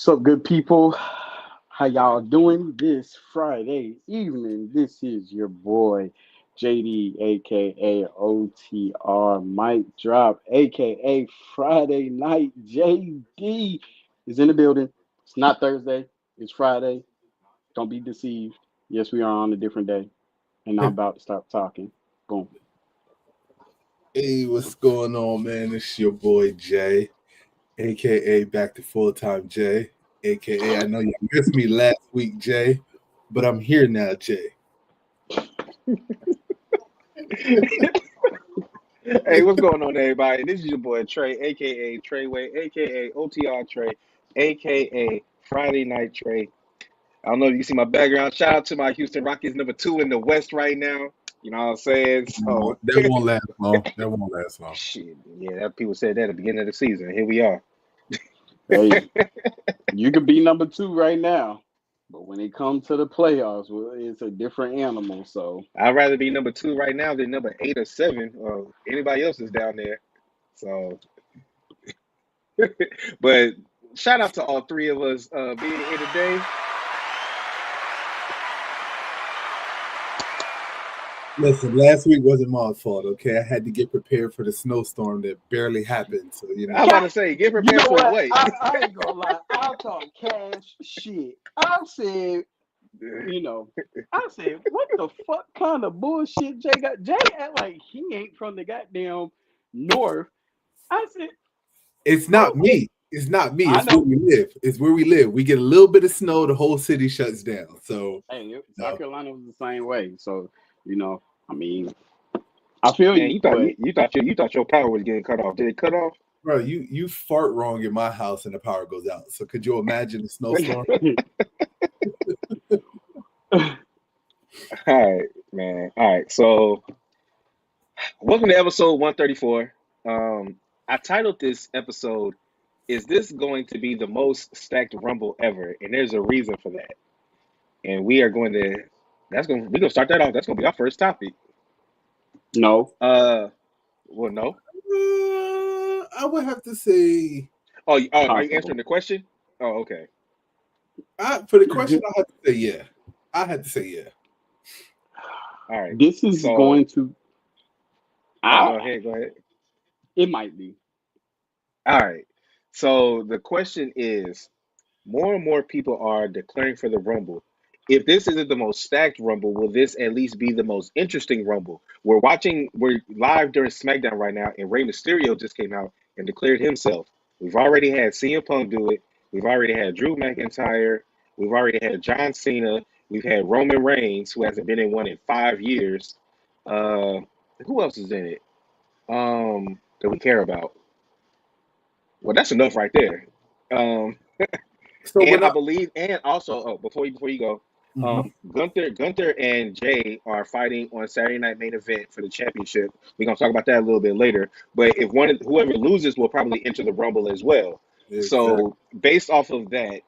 What's up, good people? How y'all doing this Friday evening? This is your boy JD, aka OTR, Mic Drop, aka Friday Night JD is in the building. It's not Thursday, it's Friday. Don't be deceived. Yes, we are on a different day, and I'm about to stop talking. Boom. Hey, what's going on, man? It's your boy Jay, aka Back to Full Time Jay, aka I know you missed me last week, Jay, but I'm here now, Jay. Hey, what's going on, everybody? This is your boy Trey, aka Treyway, aka OTR Trey, aka Friday Night Trey. I don't know if you see my background. Shout out to my Houston Rockets, number 2 in the West right now. You know what I'm saying? No, So, that won't last long. That won't last long. shit, yeah, that people said that at the beginning of the season. Here we are. Hey, you could be number two right now, but when it comes to the playoffs, well, it's a different animal. So. I'd rather be number 2 right now than number 8 or 7 or anybody else is down there. So, but shout out to all three of us being here today. Listen, last week wasn't my fault, okay? I had to get prepared for the snowstorm that barely happened. So, I was about to say, get You prepared know for what? what? I ain't gonna lie. I'll talk cash shit. I said, you know, I said, what the fuck kind of bullshit Jay got? Jay act like he ain't from the goddamn north. I said, it's bro, not me. It's not me. I It's where know. we live. It's where we live. We get a little bit of snow, the whole city shuts down. So, Hey, South no. Carolina was the same way. So, you know, I mean, I feel Man, you, you thought but you thought your power was getting cut off. Did it cut off? Bro, you fart wrong in my house and the power goes out. So could you imagine a snowstorm? All right, man. All right. So, welcome to episode 134. I titled this episode, "Is this going to be the most stacked Rumble ever?" And there's a reason for that. And we are going to we're gonna start that off. That's gonna be our first topic. no. Uh, well, no. I would have to say, Are you Possible. answering the question? Oh, okay. for the question, I have to say yeah. I had to say yeah. All right. This is So, going to, oh, I, go ahead. Go ahead. it might be. All right. So the question is, more and more people are declaring for the Rumble. If this isn't the most stacked Rumble, will this at least be the most interesting Rumble? We're live during SmackDown right now, and Rey Mysterio just came out and declared himself. We've already had CM Punk do it. We've already had Drew McIntyre. We've already had John Cena. We've had Roman Reigns, who hasn't been in one in 5 years. Uh, who else is in it? That we care about. Well, that's enough right there. Um, So And when I I believe, and also, oh, before you go, mhm. Gunther and Jay are fighting on Saturday Night Main Event for the championship. We're gonna talk about that a little bit later. But if whoever loses will probably enter the Rumble as well. Exactly. So based off of that,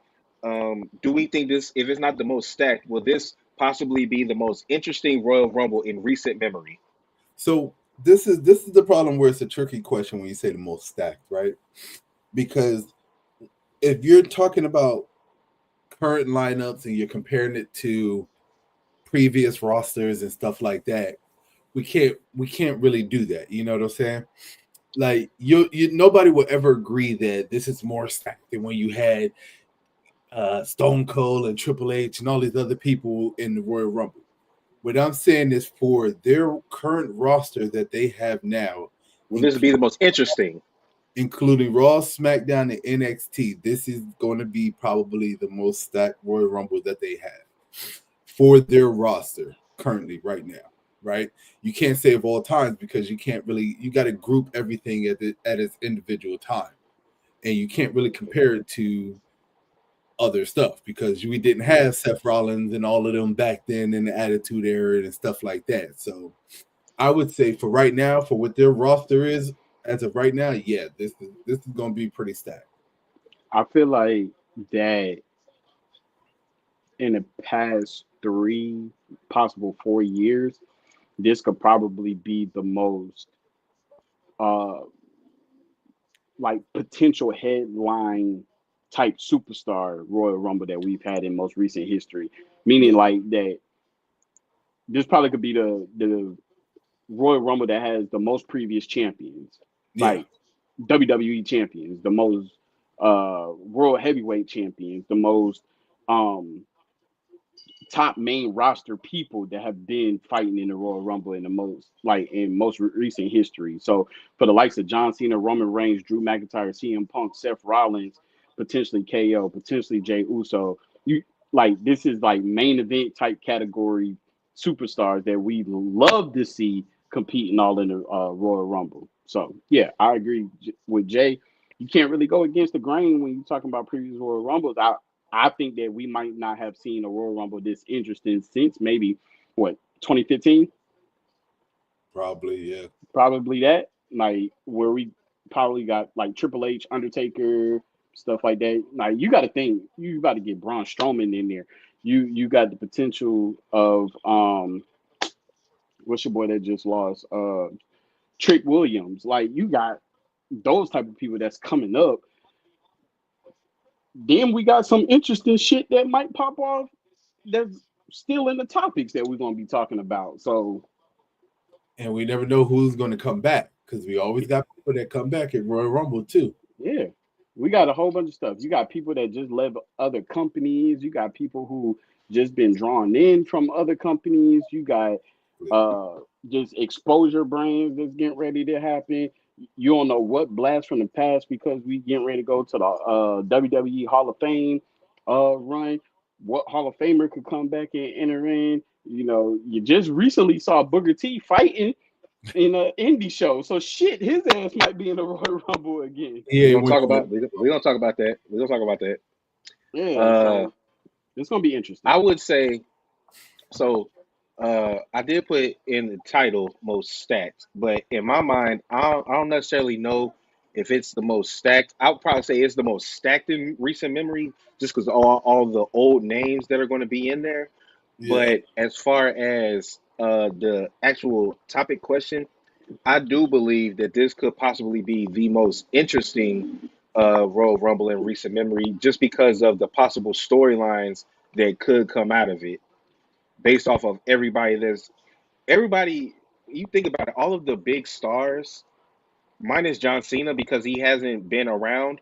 do we think this, if it's not the most stacked, will this possibly be the most interesting Royal Rumble in recent memory? So this is the problem where it's a tricky question when you say the most stacked, right? Because if you're talking about current lineups and you're comparing it to previous rosters and stuff like that, we can't really do that. You know what I'm saying? Like you nobody will ever agree that this is more stacked than when you had Stone Cold and Triple H and all these other people in the Royal Rumble. What I'm saying is for their current roster that they have now, Will this be including the most interesting? Raw, SmackDown, and NXT, this is going to be probably the most stacked Royal Rumble that they have for their roster currently right now. Right? You can't say of all times because you got to group everything at its individual time, and you can't really compare it to other stuff because we didn't have Seth Rollins and all of them back then in the Attitude Era and stuff like that. So I would say for right now, for what their roster is as of right now, yeah, this is going to be pretty stacked. I feel like that in the past 3, possible 4 years, this could probably be the most uh like potential headline type superstar Royal Rumble that we've had in most recent history. Meaning Yeah. like that this probably could be the Royal Rumble that has the most previous champions, Yeah. like WWE champions, the most world heavyweight champions, the most um top main roster people that have been fighting in the Royal Rumble in the most like in most recent history. So for the likes of John Cena, Roman Reigns, Drew McIntyre, CM Punk, Seth Rollins, potentially KO, potentially Jay Uso, you like this is like main event type category superstars that we love to see competing all in the Royal Rumble. So yeah, I agree with Jay. You can't really go against the grain when you're talking about previous Royal Rumbles. I think that we might not have seen a Royal Rumble this interesting since maybe what 2015, Probably. Yeah. probably that like where we probably got like Triple H, Undertaker, stuff like that. Like you got to think you got to get Braun Strowman in there. You got the potential of what's your boy that just lost Trick Williams. Like you got those type of people that's coming up. Then we got some interesting shit that might pop off that's still in the topics that we're gonna be talking about. So And we never know who's going to come back because we always got people that come back at Royal Rumble too. yeah, we got a whole bunch of stuff. You got people that just left other companies. You got people who just been drawn in from other companies. You got uh just exposure brands that's getting ready to happen. You don't know what blast from the past because we getting ready to go to the WWE Hall of Fame run. What Hall of Famer could come back and enter in? You know, you just recently saw Booker T fighting in an indie show. So shit, his ass might be in the Royal Rumble again. Yeah, We're he gonna went talk on. about we're gonna talk about that. We're gonna talk about that. Yeah, Uh, so it's gonna be interesting. I would say so. I did put in the title most stacked, but in my mind, I don't necessarily know if it's the most stacked. I would probably say it's the most stacked in recent memory, just because all the old names that are going to be in there. Yeah. But as far as the actual topic question, I do believe that this could possibly be the most interesting Royal Rumble in recent memory, just because of the possible storylines that could come out of it, based off of everybody. You think about it, all of the big stars, minus John Cena because he hasn't been around.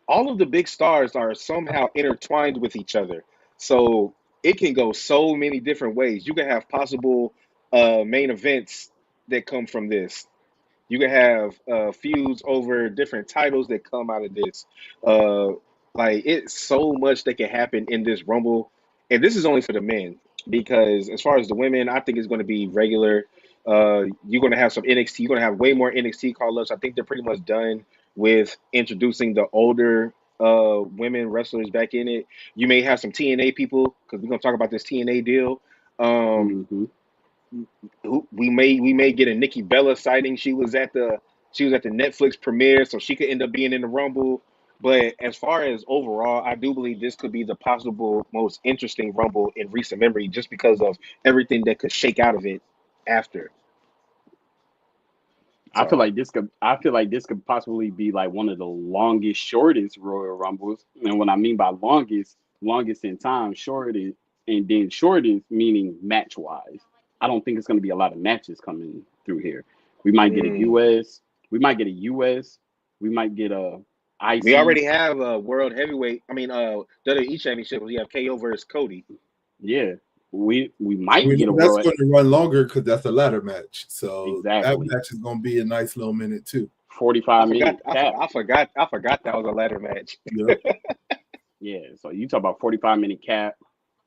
All of the big stars are somehow intertwined with each other, so it can go so many different ways. You can have possible main events that come from this. You can have feuds over different titles that come out of this. Uh, like it's so much that can happen in this Rumble, and this is only for the men because as far as the women, I think it's going to be regular. You're going to have some NXT. You're going to have way more NXT call ups. I think they're pretty much done with introducing the older women wrestlers back in it. You may have some TNA people because we're going to talk about this TNA deal. Um, Hmm. we may get a Nikki Bella sighting. She was at the Netflix premiere, so she could end up being in the Rumble. But as far as overall, I do believe this could be the possible most interesting Rumble in recent memory, just because of everything that could shake out of it after. I feel So, like this could. I feel like this could possibly be like one of the longest, shortest Royal Rumbles. And what I mean by longest, longest in time, shortest, and then shortest meaning match wise. I don't think it's going to be a lot of matches coming through here. We might get a mm, U.S. We might get a U.S. We might get a we IC. already have a World Heavyweight. I mean, WWE Championship. We have KO versus Cody. Yeah, we And might we get a know that's world going to run longer because that's a ladder match. So that exactly match is going to be a nice little minute too. I 45 minute forgot. I, for- cap. I forgot. I forgot that was a ladder match. Yep. Yeah, so you talk about 45-minute cap.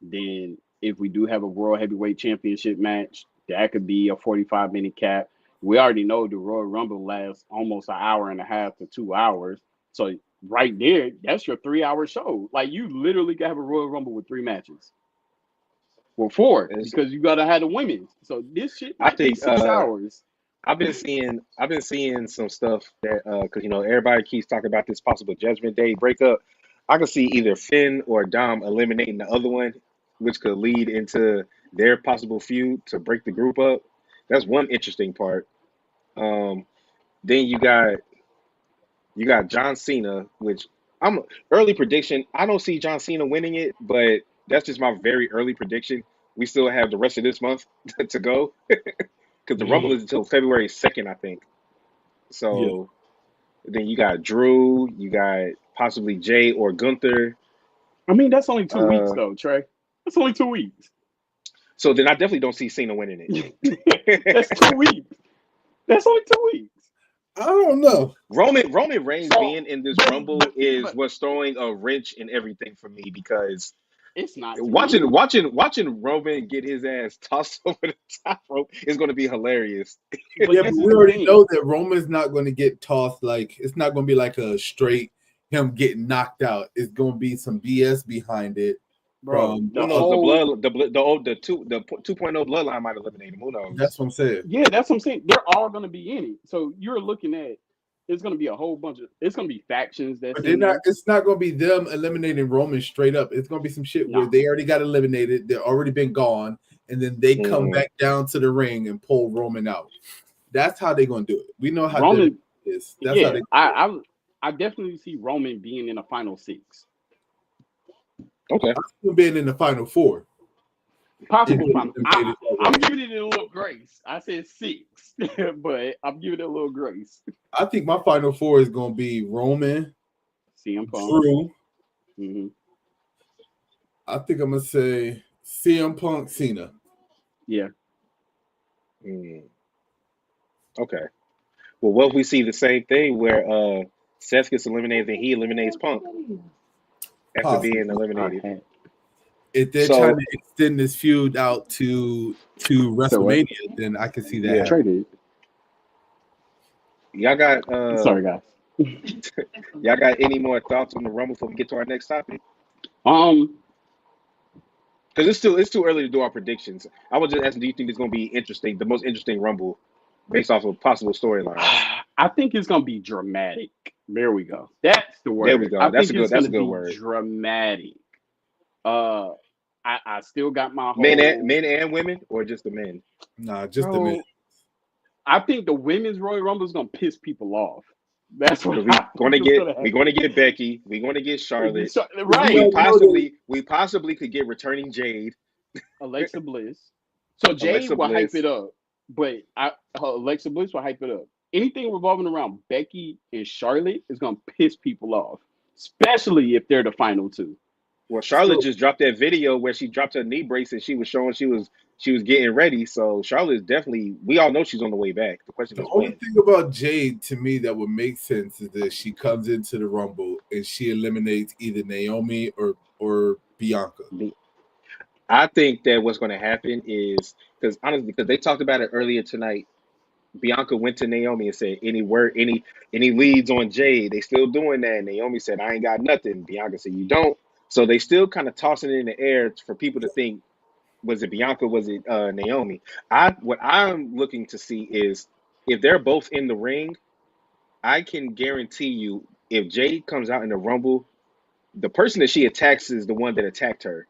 Then if we do have a World Heavyweight Championship match, that could be a 45-minute cap. We already know the Royal Rumble lasts almost an hour and a half to 2 hours. So right there, that's your 3 hour show. Like you literally can have a Royal Rumble with three matches. Well, four, It's, because you gotta have the women's. So this shit I might be think 6 hours. I've been seeing some stuff that because everybody keeps talking about this possible Judgment Day breakup. I could see either Finn or Dom eliminating the other one, which could lead into their possible feud to break the group up. That's one interesting part. Um, then you got John Cena, which I'm early prediction. I don't see John Cena winning it, but that's just my very early prediction. We still have the rest of this month to go because the Rumble Mhm. is until February 2nd, I think. Yeah. So then you got Drew, you got possibly Jay or Gunther. I mean, that's only 2 weeks Uh, though, Trey. That's only 2 weeks. so then I definitely don't see Cena winning That's it. 2 weeks. That's only 2 weeks. I don't know. Roman Reigns So, being in this but Rumble think is about what's throwing a wrench in everything for me because it's not to me. watching Roman get his ass tossed over the top rope is going to be hilarious. But Yeah, but this is we the already thing. know that Roman's not going to get tossed. Like it's not going to be like a straight him getting knocked out. It's going to be some BS behind it. Bro, From Who the knows? The whole blood, the old, the 2.0 bloodline might eliminate him. Who knows? that's what I'm saying. yeah, that's what I'm saying. They're all gonna be in it. So you're looking at it's gonna be a whole bunch of it's gonna be factions that's But they're in not. there. It's not going to be them eliminating Roman straight up. It's going to be some shit where No. they already got eliminated. They're already been gone, and then they come Mhm. back down to the ring and pull Roman out. That's how they're going to do it. We know how WWE Roman, is. That's how yeah, they. I definitely see Roman being in the final six. Okay. I'm being in the final four. If Possible they final. made it that I'm way. giving it a little grace. I said six, but I'm giving it a little grace. I think my final four is going to be Roman, CM Punk. Drew. Hmm. I think I'm going to say CM Punk, Cena. Yeah. Mm. Okay. Well, what if we see the same thing where Seth gets eliminated and he eliminates Punk after being Possibly. I eliminated? had If they're trying So to extend this feud out to so what? WrestleMania, then I can see that yeah, happening. Traded. y'all got Sorry, guys. y'all got any more thoughts on the Rumble before we get to our next topic? Um, Because it's too early to do our predictions. I was just asking, do you think it's going to be interesting, the most interesting Rumble, based off of possible storylines? I think it's gonna be dramatic. There we go. That's the There we word. I go. think it's That's gonna a good be word. dramatic. Uh, I still got my whole Men and women, or just the men? Nah, just a minute. bro. I think the women's Royal Rumble is gonna piss people off. That's what Because I think is gonna we're happen. going to get Becky, we're going to get Charlotte. We Right, already know that We possibly could get returning Jade, Alexa Bliss. So Jade Alexa will hype Bliss. it up, but Alexa Bliss will hype it up. Anything revolving around Becky and Charlotte is gonna piss people off, especially if they're the final two. Well, Charlotte so just dropped that video where she dropped her knee brace and she was showing she was getting ready. So Charlotte is definitely, we all know she's on the way back. The question the is only when. thing about Jade to me that would make sense is that she comes into the Rumble and she eliminates either Naomi or Bianca. I think that what's going to happen is because honestly, because they talked about it earlier tonight. Bianca went to Naomi and said, any leads on Jade? They still doing that. And Naomi said, I ain't got nothing. Bianca said, you don't. So they still kind of tossing it in the air for people to think, was it Bianca? Was it Naomi? What I'm looking to see is if they're both in the ring, I can guarantee you if Jade comes out in the Rumble, the person that she attacks is the one that attacked her.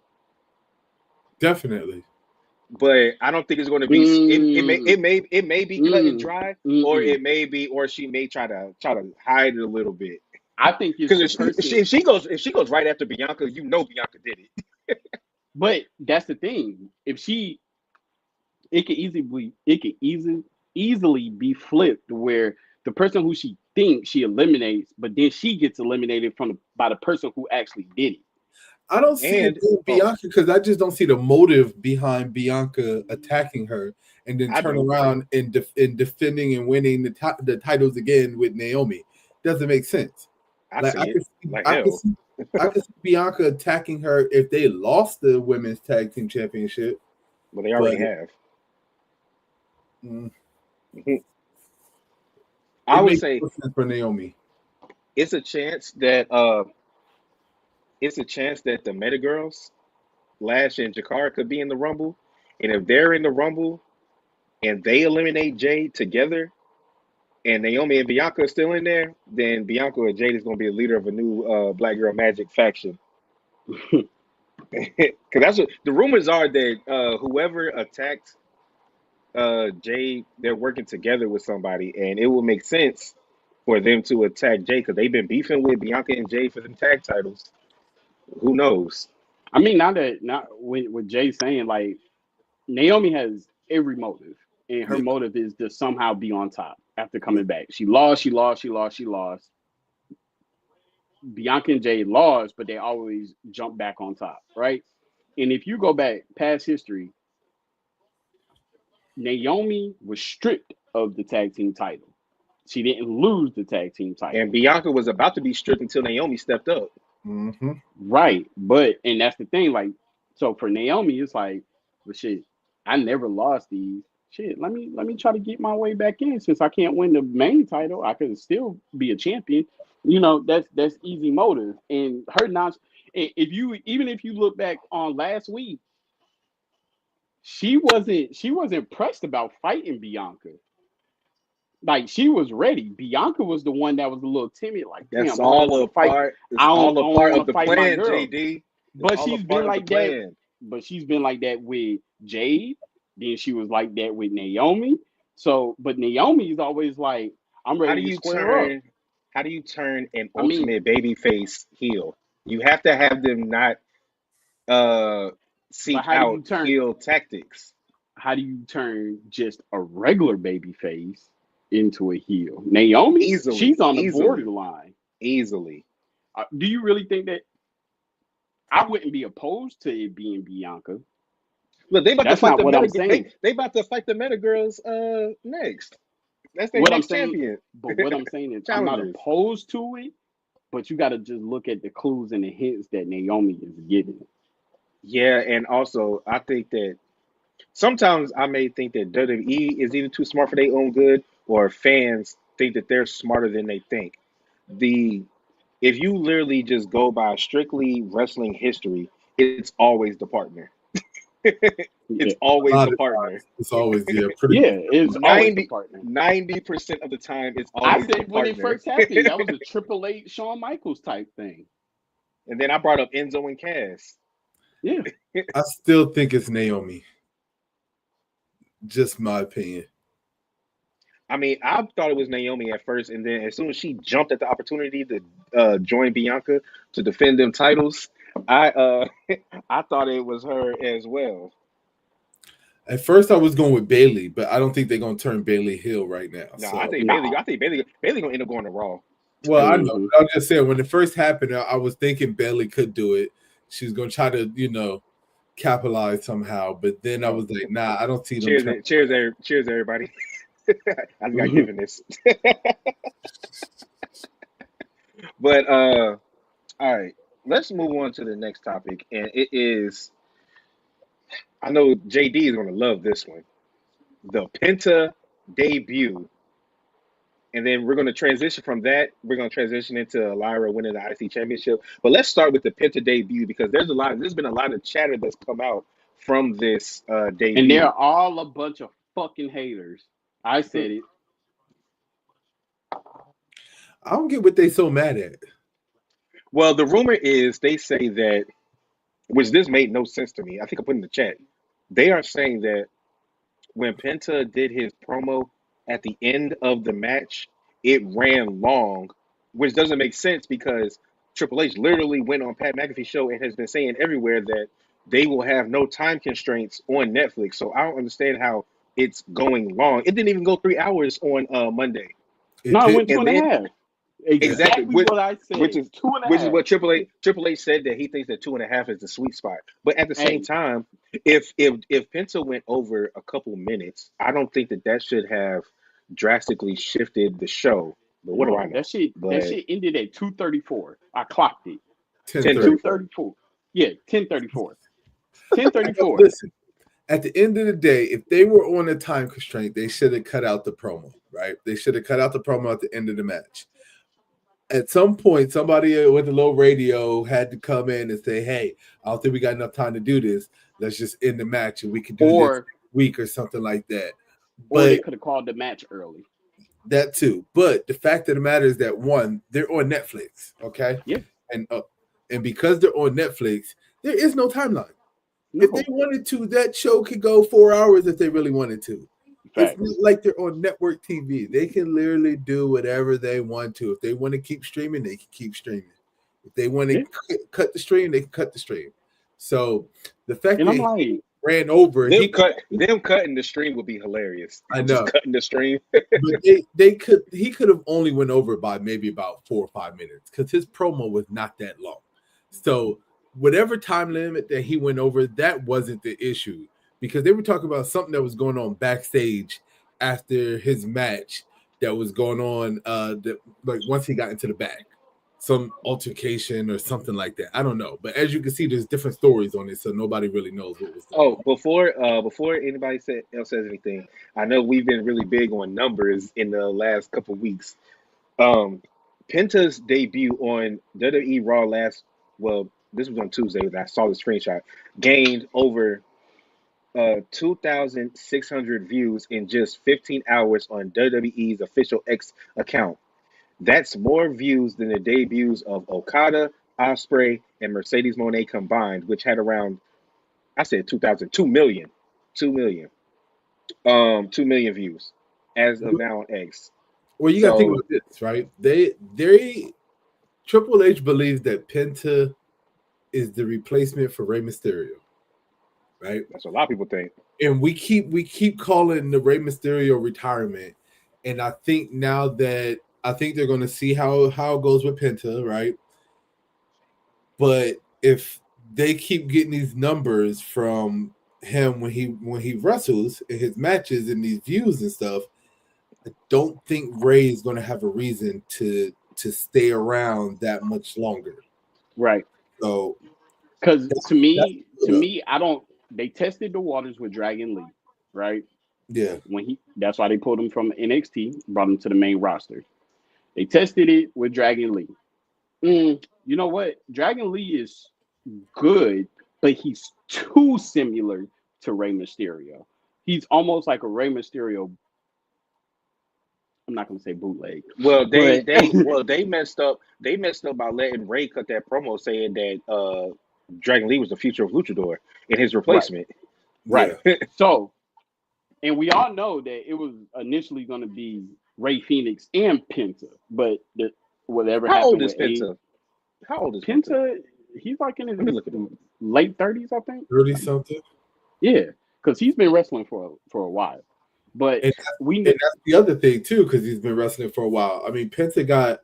Definitely. But I don't think it's going to be. Mm, It may be cut and mm, dry, or mm-mm. it may be, or she may try to hide it a little bit. I think it's Because the person, if she goes right after Bianca, you know Bianca did it. but that's the thing. If she, it could easily be flipped where the person who she thinks she eliminates, but then she gets eliminated by the person who actually did it. I don't see it And being oh, Bianca because I just don't see the motive behind Bianca attacking her and then I turn do. around and defending and winning the titles again with Naomi. Doesn't make sense. I Like see it like I could hell, see, I could see Bianca attacking her if they lost the women's tag team championship, but they but already have. mm, I it would makes say no sense for Naomi. it's a chance that the Meta Girls, Lash and Jakara could be in the Rumble, and if they're in the Rumble and they eliminate Jade together, and Naomi and Bianca are still in there, then Bianca or Jade is going to be the leader of a new Black Girl Magic faction. Because that's what the rumors are that whoever attacked Jade, they're working together with somebody, and it will make sense for them to attack Jay because they've been beefing with Bianca and Jay for them tag titles. Who knows? I mean, not with Jay saying like Naomi has every motive, and her Yeah. motive is to somehow be on top after coming back. She lost, she lost, she lost, she lost. Bianca and Jay lost, but they always jump back on top, right? And if you go back past history, Naomi was stripped of the tag team title. She didn't lose the tag team And title. Bianca was about to be stripped until Naomi stepped up. Mm-hmm. Right. But and that's the thing, like so for Naomi, it's like, well shit, I never lost these. Shit, let me try to get my way back in since I can't win the main title. I could still be a champion. That's easy motive. And her not if you even if you look back on last week, she wasn't pressed about fighting Bianca. Like she was ready. Bianca was the one that was a little timid, like, That's damn, I don't want all to a fight. part. It's I all a don't part want of to the fight my plan, girl. JD. It's But all a she's been part of the like that. plan. But she's been like that with Jade. Then she was like that with Naomi. So, but Naomi's always like, I'm How do ready to you square up. turn? How do you turn an I mean, ultimate babyface heel? You have to have them not uh but seek out heel tactics how do you turn just a regular baby face into a heel? Naomi, easily, she's on the easily, borderline. easily. Do you really think that I wouldn't be opposed to it being Bianca? Look, they about to That's fight not the what I'm meta. saying. They about to fight the meta girls next. That's their What I'm next saying, champion. but what I'm saying is I'm not Challengers. opposed to it, but you got to just look at the clues and the hints that Naomi is giving. Yeah, and also I think that sometimes I may think that WWE is either too smart for their own good, or fans think that they're smarter than they think. The If you literally just go by strictly wrestling history, it's always the partner. It's Yeah, A always lot the of partner. times it's always pretty yeah, much. it's always the Ninety partner. ninety percent of the time, it's I always the said when it partner. first happened, that was a Triple H Shawn Michaels type thing. And then I brought up Enzo and Cass. Yeah, I still think it's Naomi. Just my opinion. I mean, I thought it was Naomi at first, and then as soon as she jumped at the opportunity to join Bianca to defend them titles, I I thought it was her as well. At first, I was going with Bailey, but I don't think they're going to turn Bailey heel right now. No, I So, think Bailey. no. I think Bailey gonna end up going to Raw. well, I know. Hmm. But I'm just saying, when it first happened, I was thinking Bailey could do it. She's going to try to, capitalize somehow. But then I Oh, was like, nah, I don't see them turning. cheers, everybody. I just got given this. But all right, let's move on to the next topic, and it is. I know JD is gonna love this one. The Penta debut. And then we're going to transition from that. We're going to transition into Lyra winning the IC championship. But let's start with the Penta debut because there's been a lot of chatter that's come out from this And they're debut. all a bunch of fucking haters. I said it. I don't get what they so mad at. Well, the rumor is they say that, which this made no sense to me. I think I put in the chat. They are saying that when Penta did his promo at the end of the match, it ran long, which doesn't make sense because Triple H literally went on Pat McAfee's show and has been saying everywhere that they will have no time constraints on Netflix. So I don't understand how it's going long. It didn't even go 3 hours on Monday, It No, it did. went two and and a then half. Yeah. exactly Exactly what I which said. is Two and a which is half. what Triple H said that he thinks that 2.5 is the sweet spot. But at the same Hey, time, if Penta went over a couple minutes, I don't think that that should have drastically shifted the show. But what do I no, know? that But shit ended at 2:34. I clocked it. 10:30. 10:34. 2:34. Yeah, 10:34. 10:34. Listen, at the end of the day, if they were on a time constraint, they should have cut out the promo, right? They should have cut out the promo at the end of the match. At some point, somebody with a low radio had to come in and say, hey, I don't think we got enough time to do this. Let's just end the match and we can do this Or week or something like that. they But could have called the match early. that too. But the fact of the matter is that one, they're on Netflix, okay? Yeah. And because they're on Netflix, there is no timeline. If they No. wanted to, that show could go 4 hours if they really wanted to. It's Fact. not like they're on network TV. They can literally do whatever they want to. If they want to keep streaming, they can keep streaming. If they want to Yeah. cut the stream, they can cut the stream. So the fact And that I'm he like, ran over, Them cutting the stream would be hilarious. I Just know, cutting the stream. but he could have only went over by maybe about 4 or 5 minutes because his promo was not that long. So whatever time limit that he went over, that wasn't the issue because they were talking about something that was going on backstage after his match that was going on like once he got into the back, some altercation or something like that. I don't know, but as you can see, there's different stories on it, so nobody really knows what was going Oh, on. before anybody else says anything, I know we've been really big on numbers in the last couple weeks. Um, Penta's debut on WWE Raw this was on Tuesday. I saw the screenshot. Gained over 2,600 views in just 15 hours on WWE's official X account. That's more views than the debuts of Okada, Osprey, and Mercedes Moné combined, which had around, I said 2,000, 2 million, 2 million, 2 million views as of now on X. Well, you got to think So about this, right? They Triple H believes that Penta is the replacement for Rey Mysterio, right? that's what a lot of people think. And we keep calling the Rey Mysterio retirement, and I think now that I think they're going to see how it goes with Penta, right? But if they keep getting these numbers from him when he wrestles in his matches and these views and stuff, I don't think Ray is going to have a reason to stay around that much longer. right. So, Because to that's me, good up. I don't. They tested the waters with Dragon Lee, right? Yeah, That's why they pulled him from NXT, brought him to the main roster. They tested it with Dragon Lee. You know what? Dragon Lee is good, but he's too similar to Rey Mysterio. He's almost like a Rey Mysterio. I'm not gonna say bootleg, Well, but they messed up. They messed up by letting Ray cut that promo saying that Dragon Lee was the future of Luchador and his right, replacement. yeah. right. So, and we all know that it was initially going to be Ray Phoenix and Penta, but whatever How old happened is with A Penta? How old is Penta? Penta, he's like in Let me his look at him. late 30s, I think. 30 something. Yeah, because he's been wrestling for a while. But And we that's the other thing too, because he's been wrestling for a while. I mean, Penta got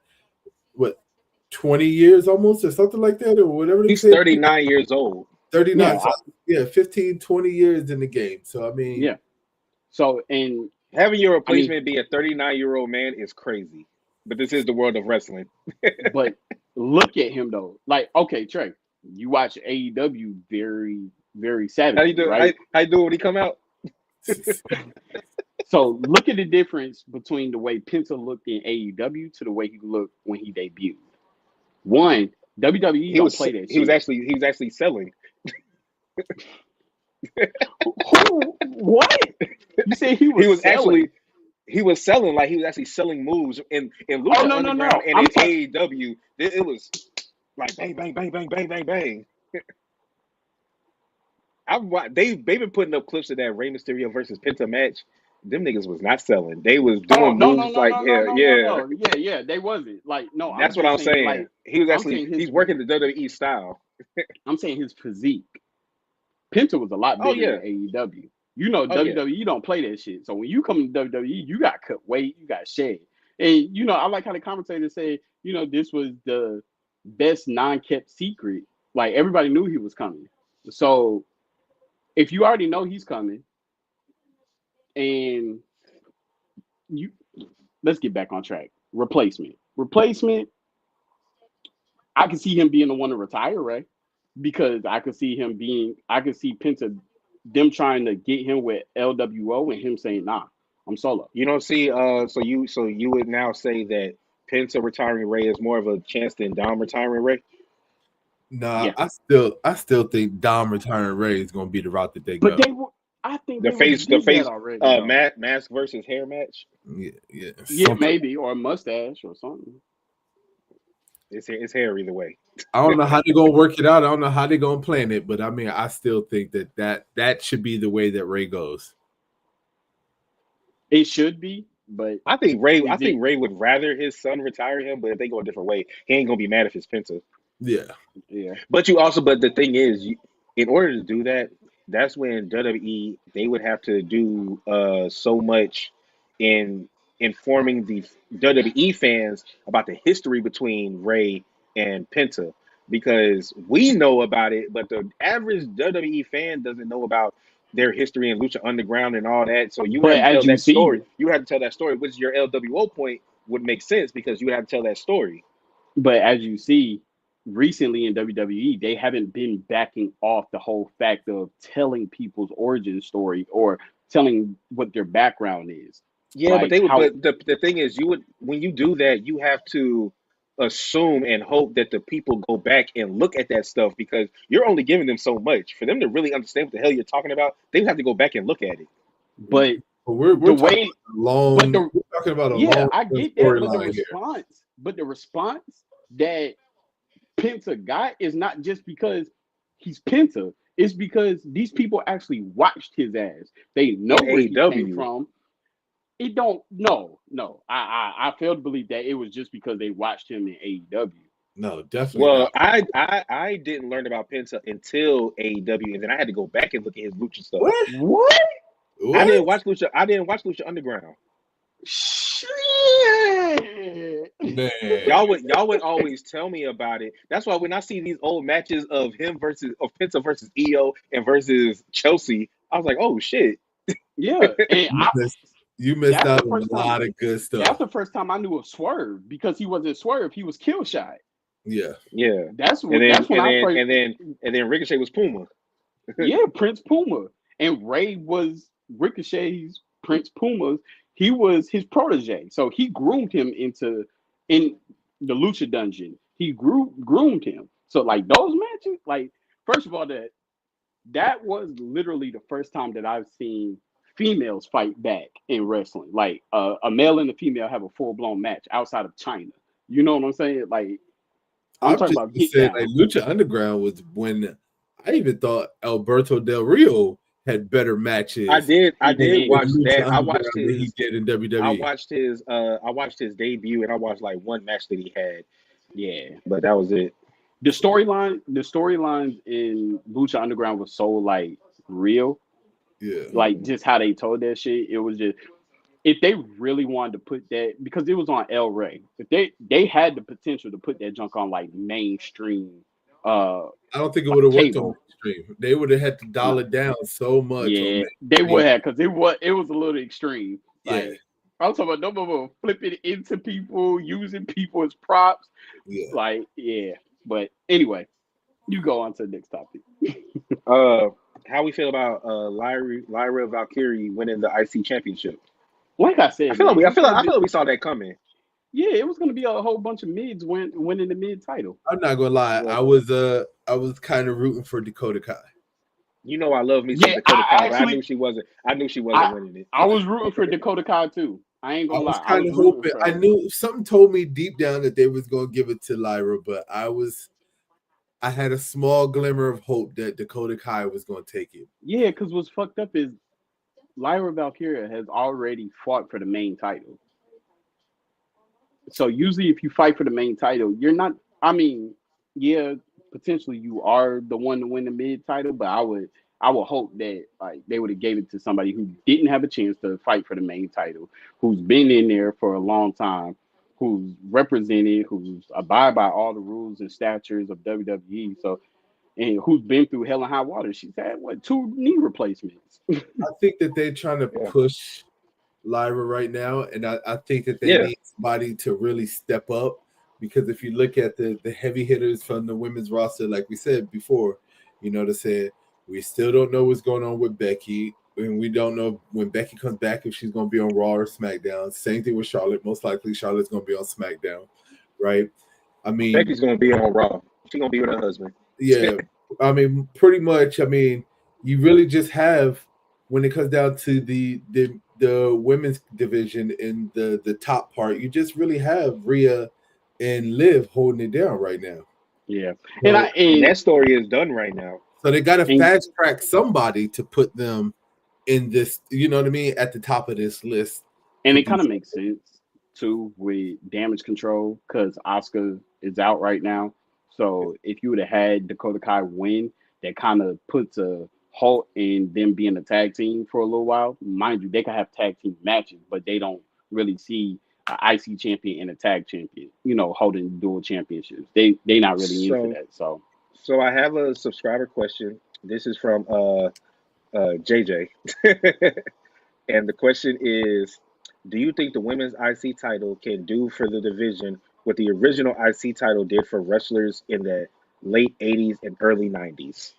what 20 years almost or something like that, or whatever they He's say. 39 years old. 39. yeah So yeah, 15, 20 years in the game. So I mean, yeah. So and Having your I mean, replacement be a 39-year-old man is crazy. But this is the world of wrestling. but look at him though. Like okay, Trey, you watch AEW very How you savagely, do? right? How you do when he come out? So look at the difference between the way Penta looked in AEW to the way he looked when he debuted. One, WWE He don't was play that shit. he was actually selling. Who? What? You said he He was was selling? actually he was selling like he was actually selling moves in Oh Lucha no! Underground and I'm in talking. AEW. It was like bang bang bang bang bang bang bang. They've been putting up clips of that Rey Mysterio versus Penta match. Them niggas was not selling. They was Oh doing moves like yeah. no. Yeah. They wasn't like no. I'm That's what just I'm saying saying. like He was I'm actually saying his he's working the WWE style. I'm saying his physique. Penta was a lot Oh bigger yeah. than AEW. You know, Oh yeah. WWE don't play that shit. So when you come to WWE, you got cut weight, you got shed. And you know, I like how the commentator said, you know, this was the best non-kept secret. Like everybody knew he was coming. So if you already know he's coming, and you let's get back on track. Replacement. I could see him being the one to retire, right? Because I could see Penta them trying to get him with LWO and him saying, nah, I'm solo. You don't see so you would now say that Penta retiring Ray is more of a chance than Dom retiring Ray? nah, Yeah. I still think Dom retiring Ray is going to be the route that they But go. I think The they would face have the did that face already though. mask versus hair match. Yeah, yeah, Yeah, something. maybe, or a mustache or something. It's hair either way. I don't know how they're gonna work it out. I don't know how they're gonna plan it, but I mean, I still think that should be the way that Ray goes. It should be, but I think Ray. I is it? think Ray would rather his son retire him, but if they go a different way, he ain't gonna be mad if it's Penta. Yeah. Yeah. But the thing is, in order to do that, that's when WWE they would have to do so much in informing the WWE fans about the history between Ray and Penta because we know about it, but the average WWE fan doesn't know about their history and Lucha Underground and all that. So you would But have to tell as you that story. see, You would have to tell that story, which your LWO point would make sense because you would have to tell that story. but as you see, recently in WWE, they haven't been backing off the whole fact of telling people's origin story or telling what their background is. Yeah, but Like they would. how, But the thing is, you would when you do that, you have to assume and hope that the people go back and look at that stuff because you're only giving them so much. For them to really understand what the hell you're talking about, they would have to go back and look at it. but But we're the talking way, about but the a yeah, long I get that, but storyline here. the response that Penta got is not just because he's Penta. It's because these people actually watched his ass. They know In where he came AEW, from. It don't no. I fail to believe that it was just because they watched him in AEW. No, definitely well, not. I didn't learn about Penta until AEW, and then I had to go back and look at his lucha stuff. What? What? I What? didn't watch lucha. I didn't watch Lucha Underground. Shit. Man. Y'all would always tell me about it. That's why when I see these old matches of Penta versus EO and versus Chelsea, I was like, oh shit. Yeah, and You missed, you missed that's the out on first a time. lot of good That's stuff. the first time I knew of Swerve because he wasn't Swerve. He was Killshot. Yeah. Yeah. That's And what. then That's when I first. Ricochet was Puma. Yeah, Prince Puma, and Ray was Ricochet's Prince Puma's. He was his protege, so he groomed him in the Lucha Dungeon. He groomed him. So like those matches, like first of all, that was literally the first time that I've seen females fight back in wrestling. Like a male and a female have a full blown match outside of China. You know what I'm saying? Like I'm I'm talking just about get saying, like down. Lucha Underground was when I even thought Alberto Del Rio had better matches I He did did. in watch Lucha that. Underground than he did in WWE. I watched his debut and I watched like one match that he had, Yeah. but that was it. The storylines in Lucha Underground was so like real, Yeah. like Mhm. just how they told that shit. It was just if they really wanted to put that because it was on El Rey, if they had the potential to put that junk on like mainstream, uh, I don't think it would like have worked on cable. mainstream. They would have had to dial No, it down so much on yeah, they would mainstream. have because it was a little extreme. Yeah. Like I'm talking about no more flipping into people, using people as props. Yeah. Like yeah, but anyway, you go on to the next topic. Uh, how we feel about Lyra Valkyrie winning the IC championship? Like I said, man, it's gonna I feel be like we saw that coming. yeah, it was gonna be a whole bunch of mids winning the mid title. I'm not gonna lie. Well, I was kind of rooting for Dakota Kai. you know I love me some Yeah, Dakota Kai, but I knew she wasn't I winning it. I was rooting for Dakota Kai too. I ain't I gonna was lie, I kind was of rooting hoping. for I her. knew something told me deep down that they was gonna give it to Lyra, but I had a small glimmer of hope that Dakota Kai was gonna take it. Yeah, because what's fucked up is Lyra Valkyria has already fought for the main title. So usually, if you fight for the main title, you're not. I mean, yeah, potentially you are the one to win the mid title, but I would hope that like they would have gave it to somebody who didn't have a chance to fight for the main title, who's been in there for a long time, who's represented, who's abide by all the rules and statutes of WWE. So and who's been through hell and high water. She's had what two knee replacements. I think that they're trying to Yeah, push Lyra right now, and I think that they yeah. need somebody to really step up because if you look at the heavy hitters from the women's roster, like we said before, they said we still don't know what's going on with Becky, and we don't know when Becky comes back if she's going to be on Raw or SmackDown. Same thing with Charlotte. Most likely, Charlotte's going to be on SmackDown, right? I mean, Becky's gonna be on Raw. She's gonna be with her husband. yeah, I mean, pretty much. I mean, you really just have when it comes down to the women's division in the top part, you just really have Rhea and Liv holding it down right now. Yeah, and I So, And and that story is done right now. so they got to and fast track somebody to put them in this, you know what I mean, at the top of this list And to it be. kind of makes sense too with damage control because Oscar is out right now. So if you would have had Dakota Kai win, that kind of puts a halt in them being a tag team for a little while. Mind you, they can have tag team matches, but they don't really see an IC champion and a tag champion, holding dual championships. They not really into So, that. So so I have a subscriber question. This is from JJ, and the question is, do you think the women's IC title can do for the division what the original IC title did for wrestlers in the late '80s and early '90s?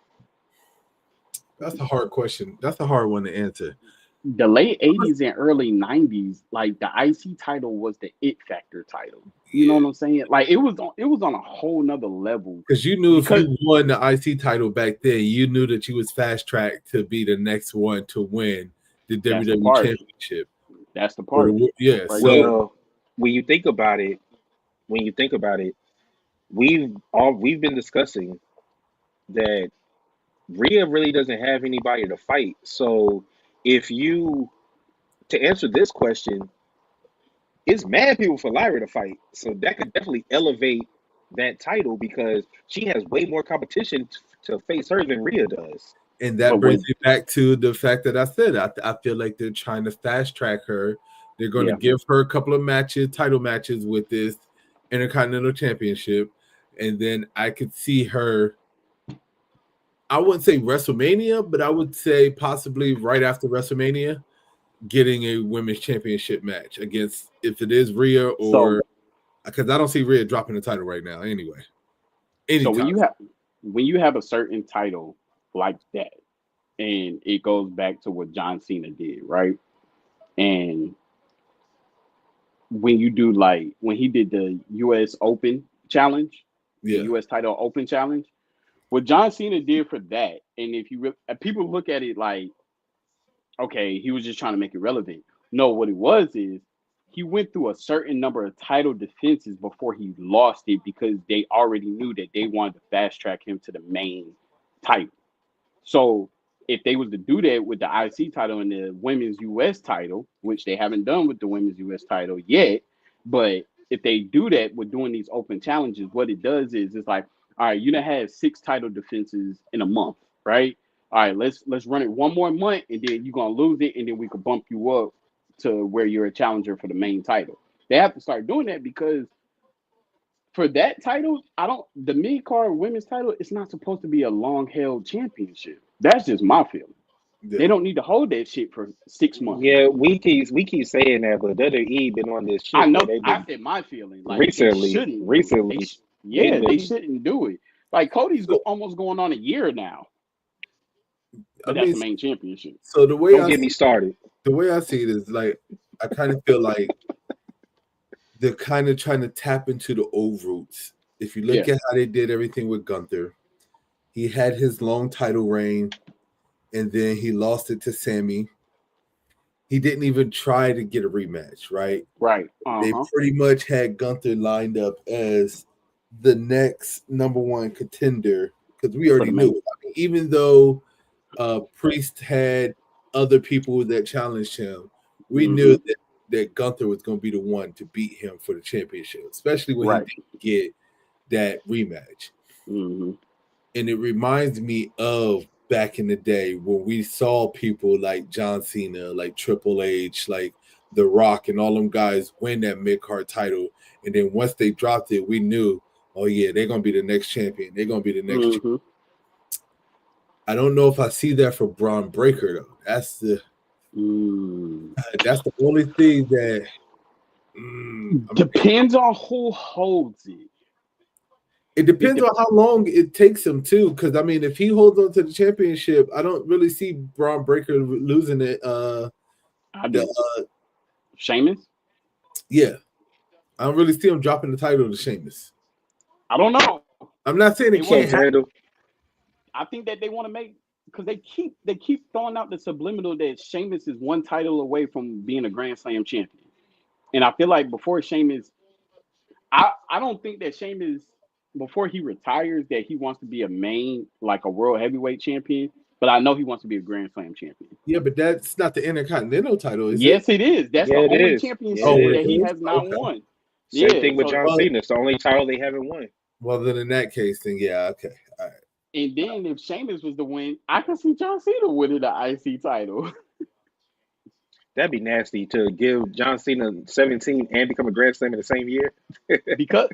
That's a hard question. That's a hard one to answer. the late 80s and early 90s, like the IC title was the it factor title. You know Yeah, what I'm saying? Like it was on a whole nother level because you knew if because you won the IC title back then, you knew that you was fast tracked to be the next one to win the that's the WWE part. Championship. That's the Or part yeah, right so there. Well, when you think about it, when you think about it, we've been discussing that Rhea really doesn't have anybody to fight. So if you to answer this question, it's mad people for Lyra to fight. So that could definitely elevate that title because she has way more competition to face her than Rhea does. and But that brings with me back to the fact that I said I feel like they're trying to fast track her. They're going to yeah, give her a couple of matches, title matches with this Intercontinental Championship, and then I could see her. I wouldn't say WrestleMania, but I would say possibly right after WrestleMania, getting a women's championship match against if it is Rhea so or because I don't see Rhea dropping the title right now anyway. so when Anytime. you have a certain title like that, and it goes back to what John Cena did, right? And when you do like when he did the US Open challenge, the Yeah. US title open challenge, what John Cena did for that, and if you people look at it like, okay, he was just trying to make it relevant. No, what it was is he went through a certain number of title defenses before he lost it because they already knew that they wanted to fast track him to the main title. So if they was to do that with the IC title and the women's US title, which they haven't done with the women's US title yet, but if they do that with doing these open challenges, what it does is it's like, all right, you done had 6 title defenses in a month, right? All right, let's run it one more month and then you're gonna lose it and then we could bump you up to where you're a challenger for the main title. They have to start doing that because for that title, I don't the mid card women's title, it's not supposed to be a long held championship. That's just my feeling. They Yeah. don't need to hold that shit for 6 months. Yeah, we keep saying that, but WWE been on this I shit where know they've I been said my feeling. Like they recently, shouldn't do it. recently been Yeah, they been. shouldn't do it. Like Cody's So almost going on a year now, I but that's mean, the main championship. so the way Don't I get me see started. it is like I kind of feel like they're kind of trying to tap into the old roots. If you Yeah, look at how they did everything with Gunther, he had his long title reign and then he lost it to Sammy. He didn't even try to get a rematch, right? right. They Uh-huh. pretty much had Gunther lined up as the next number one contender because we For already the knew. main. I mean, even though Priest had other people that challenged him, we knew Mm-hmm. that Gunther was going to be the one to beat him for the championship, especially when he Right. didn't get that rematch. Mm-hmm. And it reminds me of back in the day when we saw people like John Cena, like Triple H, like The Rock, and all them guys win that mid card title. And then once they dropped it, we knew, oh yeah, they're gonna be the next champion. They're gonna be the next. Mm-hmm. I don't know if I see that for Braun Breaker though. Mm. That's the only thing that Depends on who holds it. it It depends de- on how long it takes him too. Because I mean, if he holds on to the championship, I don't really see Braun Breaker losing it. I The do. Sheamus? Yeah, I don't really see him dropping the title to Sheamus. I don't know. I'm not saying They it want to can't Love make. happen. Randall. I think that they want to make because they keep throwing out the subliminal that Sheamus is one title away from being a Grand Slam champion. And I feel like before Sheamus, I don't think that Sheamus before he retires that he wants to be a main like a world heavyweight champion. but I know he wants to be a Grand Slam champion. Yeah, but that's not the Intercontinental title, is it? Yes, it is. That's Yeah, the it only is. Yeah, it championship Oh, it that is. he is? has not Okay. won. Same Yeah, thing with so John Cena. It's the only title they haven't won. Well, then in that case, then yeah, okay. All right. and then if Sheamus was to win, I can see John Cena winning the IC title. That'd be nasty to give John Cena 17 and become a Grand Slam in the same year. Because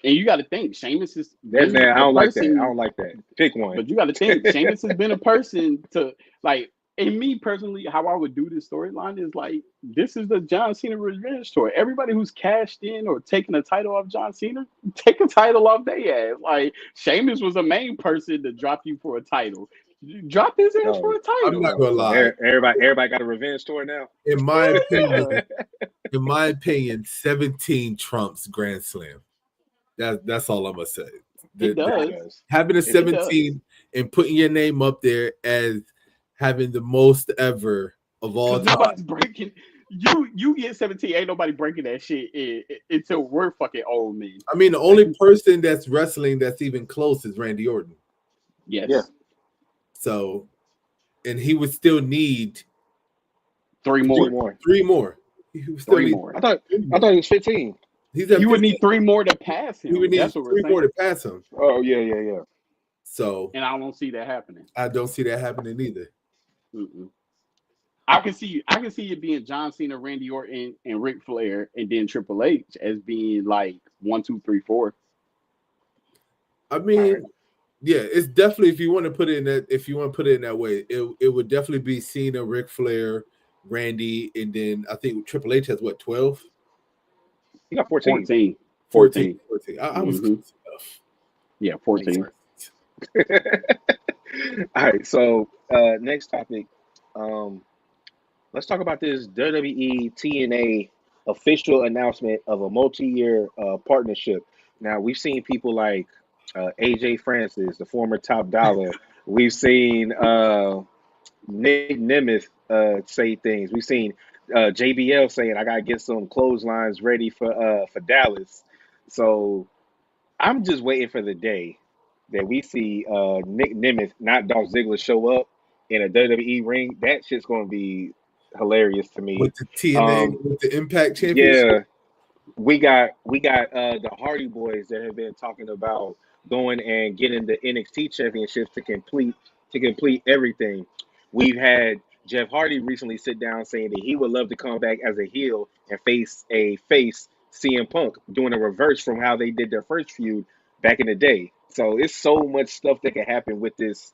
and you got to think Sheamus has That's been I the don't like that. I person. don't like that. Pick one. But you got to think, Sheamus has been a person to like. And me personally, how I would do this storyline is like this is the John Cena revenge story. Everybody who's cashed in or taken a title off John Cena, take a title off their ass. Like Sheamus was a main person to drop you for a title. Drop his ass for Oh, a I'm not title. gonna so lie. everybody got a revenge story now. In my opinion, Yeah, in my opinion, 17 trumps Grand Slam. That's all I'm gonna say. it Yeah, it does. does. Having a It does. 17 and putting your name up there as having the most ever of all Because time. nobody's breaking. You get 17, ain't nobody breaking that shit until we're fucking old men. I mean, the only person that's wrestling that's even close is Randy Orton. Yes. Yeah. So, and he would still need Three Three more. more. 3 more. He would still Three need more. I thought 3 I more. thought he was 15. He's at You would 15. need three more to pass He would him. need That's what we're 3 more to saying. pass him. Oh yeah. So And I don't see that happening. I don't see that happening either. Mm-mm. I can see it being John Cena, Randy Orton, and Ric Flair, and then Triple H as being like 1, 2, 3, 4. I All mean, right. yeah, it's definitely if you want to put it in that way, it would definitely be Cena, Ric Flair, Randy, and then I think Triple H has what 12? He got 14. 14. 14. 14. 14. I was Mm-hmm. close enough. Yeah, Makes 14. sense. All right. So next topic. Um, let's talk about this WWE TNA official announcement of a multi-year partnership. Now we've seen people like AJ Francis, the former Top Dollar. We've seen Nick Nemeth say things. We've seen JBL saying, "I gotta get some clotheslines ready for Dallas." So I'm just waiting for the day that we see Nick Nemeth, not Dolph Ziggler, show up in a WWE ring. That shit's gonna be hilarious to me. With the TNA, Um, with the Impact Championship. yeah, we got the Hardy Boys that have been talking about going and getting the NXT championships to complete everything. We've had Jeff Hardy recently sit down saying that he would love to come back as a heel and face CM Punk, doing a reverse from how they did their first feud back in the day. So it's so much stuff that can happen with this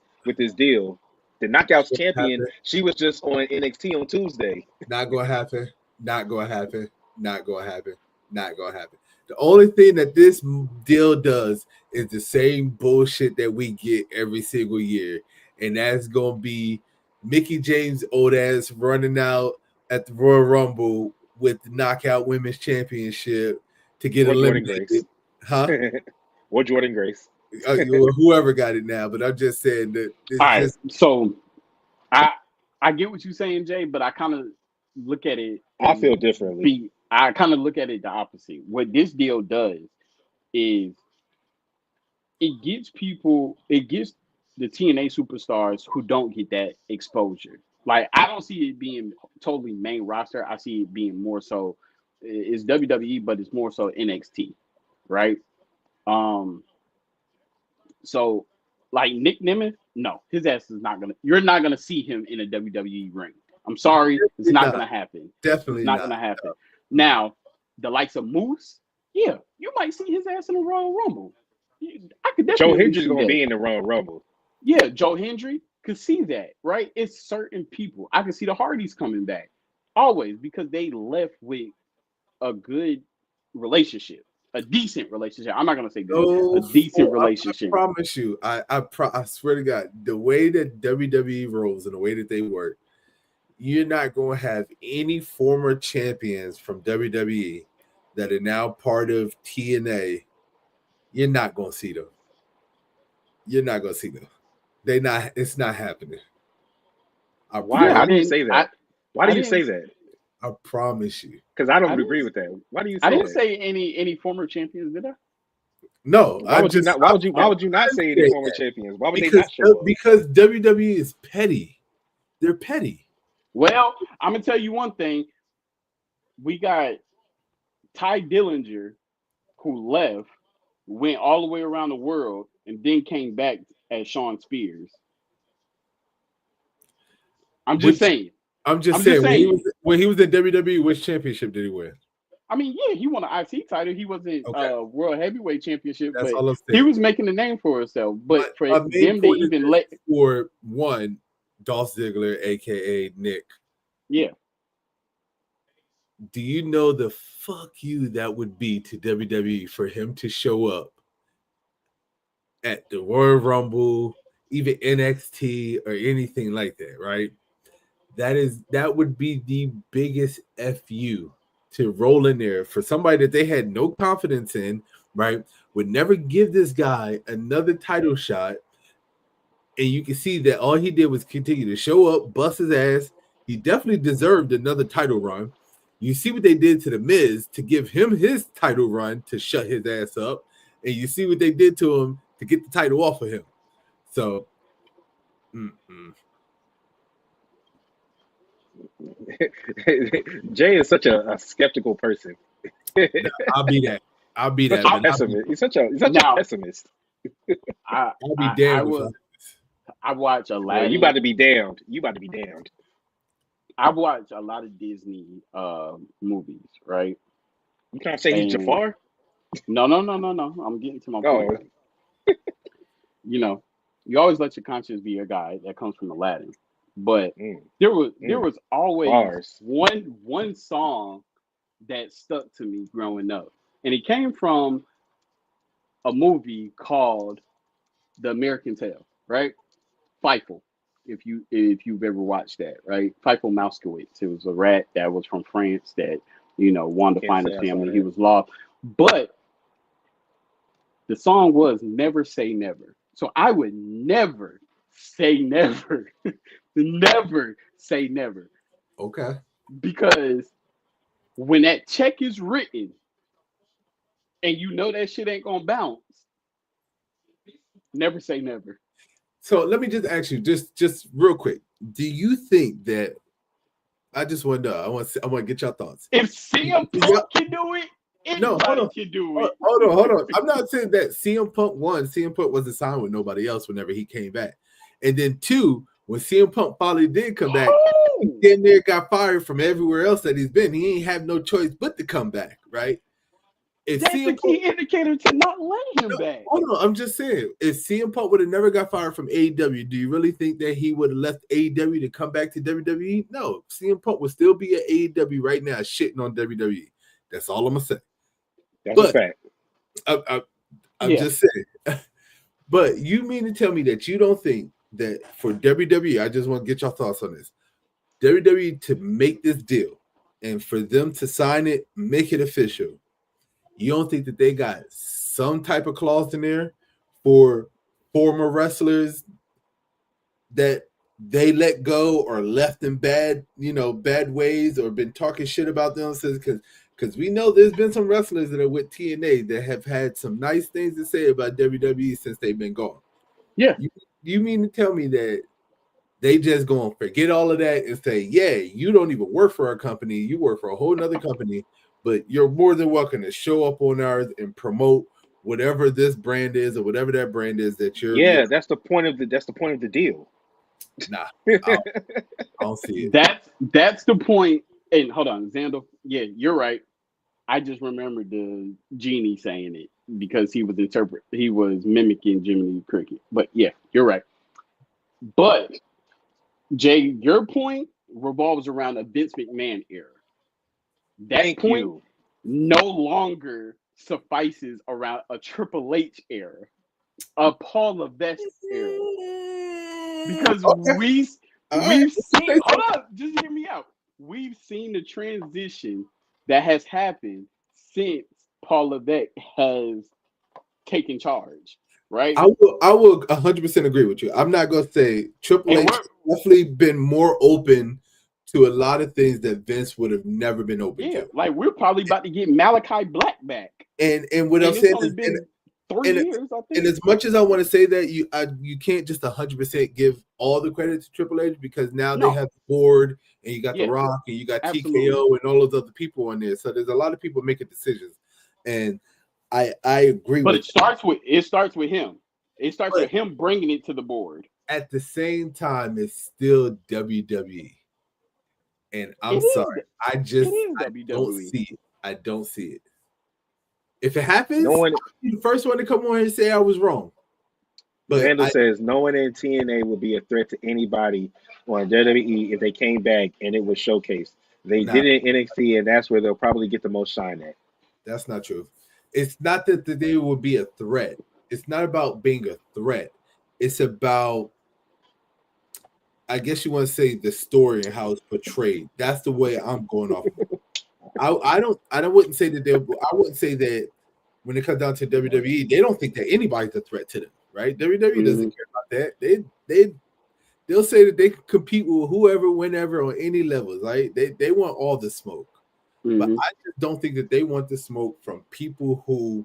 deal. The Knockouts champion, Happen. she was just on NXT on Tuesday. Not gonna happen. Not gonna happen. Not gonna happen. Not gonna happen. The only thing that this deal does is the same bullshit that we get every single year, and that's gonna be Mickey James' old ass running out at the Royal Rumble with the Knockout Women's Championship to get Or Jordan Grace. eliminated, huh? Or Jordan Grace. Whoever got it now, but I'm just saying that All it's right. just So I get what you're saying, Jay, but I kind of look at it I and feel differently. I kind of look at it the opposite. What this deal does is it gives the TNA superstars who don't get that exposure. Like I don't see it being totally main roster. I see it being more so it's WWE, but it's more so NXT, right? Um, so like Nick Nemeth, no, his ass is not gonna. You're not gonna see him in a WWE ring. I'm sorry, it's definitely not not. gonna happen. It's Definitely not not. gonna happen. Now, the likes of Moose, yeah, you might see his ass in the Royal Rumble. I could Joe definitely Hendry's see gonna that. be in the Royal Rumble. Yeah, Joe Hendry could see that, right? It's certain people. I can see the Hardys coming back always because they left with a good relationship, a decent relationship. I'm not gonna say good, a No, decent I relationship. promise you. I swear to God, the way that WWE rolls and the way that they work, you're not going to have any former champions from WWE that are now part of TNA. You're not going to see them. You're not going to see them. They not. It's not happening. I Why? Yeah, How I do you promise. didn't. say that? Why do I you say didn't. that? I promise you. Because I I don't didn't. agree with that. Why do you I say didn't that? say any former champions, did I? No, Why I would you just not? Why would you? Why I'm would you not say any saying former that champions? Why would they because not show up? because WWE is petty. They're petty. Well, I'm gonna tell you one thing. We got Ty Dillinger, who left, went all the way around the world, and then came back as Sean Spears. I'm just Which saying. I'm just I'm just saying saying. when he was in WWE, which championship did he win? I mean, yeah, he won an IC title. He wasn't Okay, World Heavyweight Championship, that's but all I'm he saying. was making a name for himself. But But for my main them to point is even this let, for one, Dolph Ziggler, aka Nick. yeah, Do you know the fuck you that would be to WWE for him to show up at the Royal Rumble, even NXT or anything like that, right? That would be the biggest FU to roll in there for somebody that they had no confidence in, right? Would never give this guy another title shot. And you can see that all he did was continue to show up, bust his ass. He definitely deserved another title run. You see what they did to the Miz to give him his title run to shut his ass up, and you see what they did to him to get the title off of him. So, Jay is such a skeptical person. I'll be that. I'll be Such that, a but pessimist. He's such a now pessimist. I'll be I damned if will. I watch Well, you about Aladdin. to be damned. You about to be damned. I watch a lot of Disney movies, right? You trying to say he's And Jafar? no. I'm getting to my point. Oh, You know, you always let your conscience be your guide. That comes from Aladdin. But mm, there mm, was always bars. one song that stuck to me growing up, and it came from a movie called The American Tale, right? Feifel, if you've ever watched that, right? Feifel Mouskowitz. It was a rat that was from France that wanted to Can't find say his I saw family. He that. was lost, but the song was "Never Say Never." So I would never say never, never say never, okay. because when that check is written and you know that shit ain't gonna bounce, never say never. So let me just ask you, just real quick. Do you think that I just want to know, I want to get your thoughts. If CM Yeah, Punk can do it, no, hold anybody on. can do it. Hold on. I'm not saying that CM Punk won. CM Punk wasn't signed with nobody else whenever he came back. And then two, when CM Punk finally did come back, he Oh, then there got fired from everywhere else that he's been. He ain't have no choice but to come back, right? If that's the CM key Punk, indicator to not let him no, back. hold on, I'm just saying, if CM Punk would have never got fired from AEW, do you really think that he would have left AEW to come back to WWE? No, CM Punk would still be at AEW right now, shitting on WWE. That's all I'm gonna say. That's a But fact. I'm Yeah, just saying. But you mean to tell me that you don't think that for WWE, I just want to get your thoughts on this. WWE to make this deal and for them to sign it, make it official. You don't think that they got some type of clause in there for former wrestlers that they let go or left in bad ways or been talking shit about them since because we know there's been some wrestlers that are with TNA that have had some nice things to say about WWE since they've been gone. yeah. You mean to tell me that they just gonna forget all of that and say, yeah, you don't even work for our company, you work for a whole nother company, but you're more than welcome to show up on ours and promote whatever this brand is or whatever that brand is that you're Yeah, that's the point of the deal. nah, I don't, I don't see it. That's the point. And hold on, Xander. Yeah, you're right. I just remembered the genie saying it because he was mimicking Jiminy Cricket. But yeah, you're right. But Jay, your point revolves around a Vince McMahon era. That Thank point you. no longer suffices around a Triple H era, a Paul Levesque era, because Okay, all right. we've seen. Hold up, just hear me out. We've seen the transition that has happened since Paul Levesque has taken charge, right? I will 100% agree with you. I'm not gonna say Triple And H we're definitely been more open to a lot of things that Vince would have never been open yeah, to. like we're probably about to get Malachi Black back, And what I'm and it's saying only is, and been 3 and years, I and think. as much as I want to say that you can't just 100% give all the credit to Triple H because now they No, have the board and you got The yeah, Rock and you got absolutely. TKO and all those other people on there. So there's a lot of people making decisions, and I agree But with it that. starts with him. It starts But with him bringing it to the board. at the same time, it's still WWE, and It I'm sorry, is. It is I don't WWE. see it. I don't see it. If it No happens, one. I'll be the first one to come on here and say I was wrong. But Vandal says no one in TNA would be a threat to anybody on WWE if they came back and it was showcased. They nah, did it in NXT, and that's where they'll probably get the most shine at. that's not true. It's not that they would be a threat. It's not about being a threat. It's about, I guess you want to say, the story and how it's portrayed. That's the way I'm going off. I wouldn't say that I wouldn't say that when it comes down to WWE, they don't think that anybody's a threat to them, right? WWE Hmm. doesn't care about that. They'll say that they can compete with whoever, whenever, on any levels. Right? They want all the smoke, but Hmm. I just don't think that they want the smoke from people who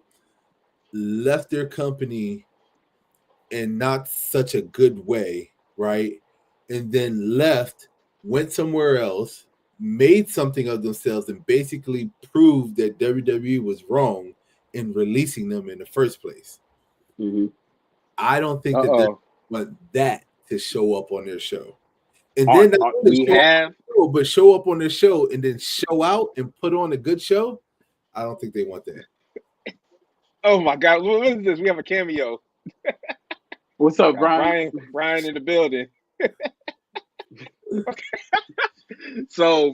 left their company in not such a good way, right? And then left, went somewhere else, made something of themselves, and basically proved that WWE was wrong in releasing them in the first place. Hmm. I don't think that they Uh-oh. want that to show up on their show. And Are, then not are, only We show up on have. the show, but show up on the show and then show out and put on a good show. I don't think they want that. Oh my God! What is this? We have a cameo. what's up, Got Brian? Brian in the building. So,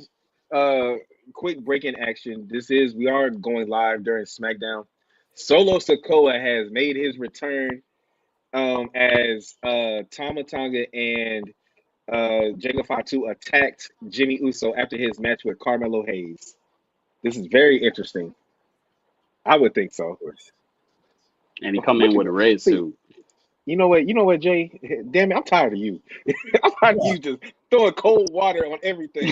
uh, quick breaking action. We are going live during SmackDown. Solo Sokoa has made his return as Tama Tonga and Jacob Fatu attacked Jimmy Uso after his match with Carmelo Hayes. This is very interesting. I would think so. Of course. And he come What in you with a red see? suit. You know what? You know what, Jay? Damn it, I'm tired of you. I'm tired of you just throwing cold water on everything.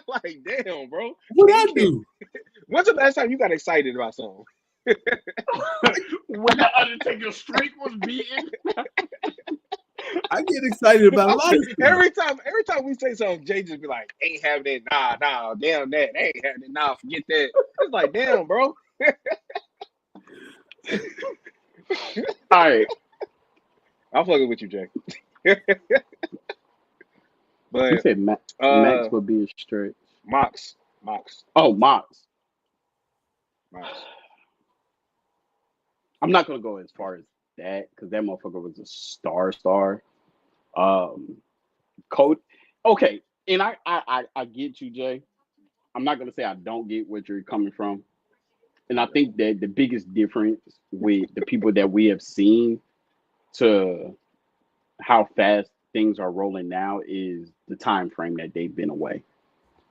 Like, damn, bro. What Can you I can't? do? When's the last time you got excited about something? When the Undertaker streak was beaten. I get excited about a lot of stuff. Every time we say something, Jay just be like, "Ain't having it, nah, damn that, ain't having it, nah, forget that." It's like, damn, bro. All right. I'm fucking with you, Jay. He But said uh, Max would be a stretch. Mox, Oh, Mox. Mox. I'm not gonna go as far as that because that motherfucker was a star. Um, Code. Okay, and I get you, Jay. I'm not gonna say I don't get what you're coming from, and I think that the biggest difference with the people that we have seen to how fast things are rolling now is the time frame that they've been away.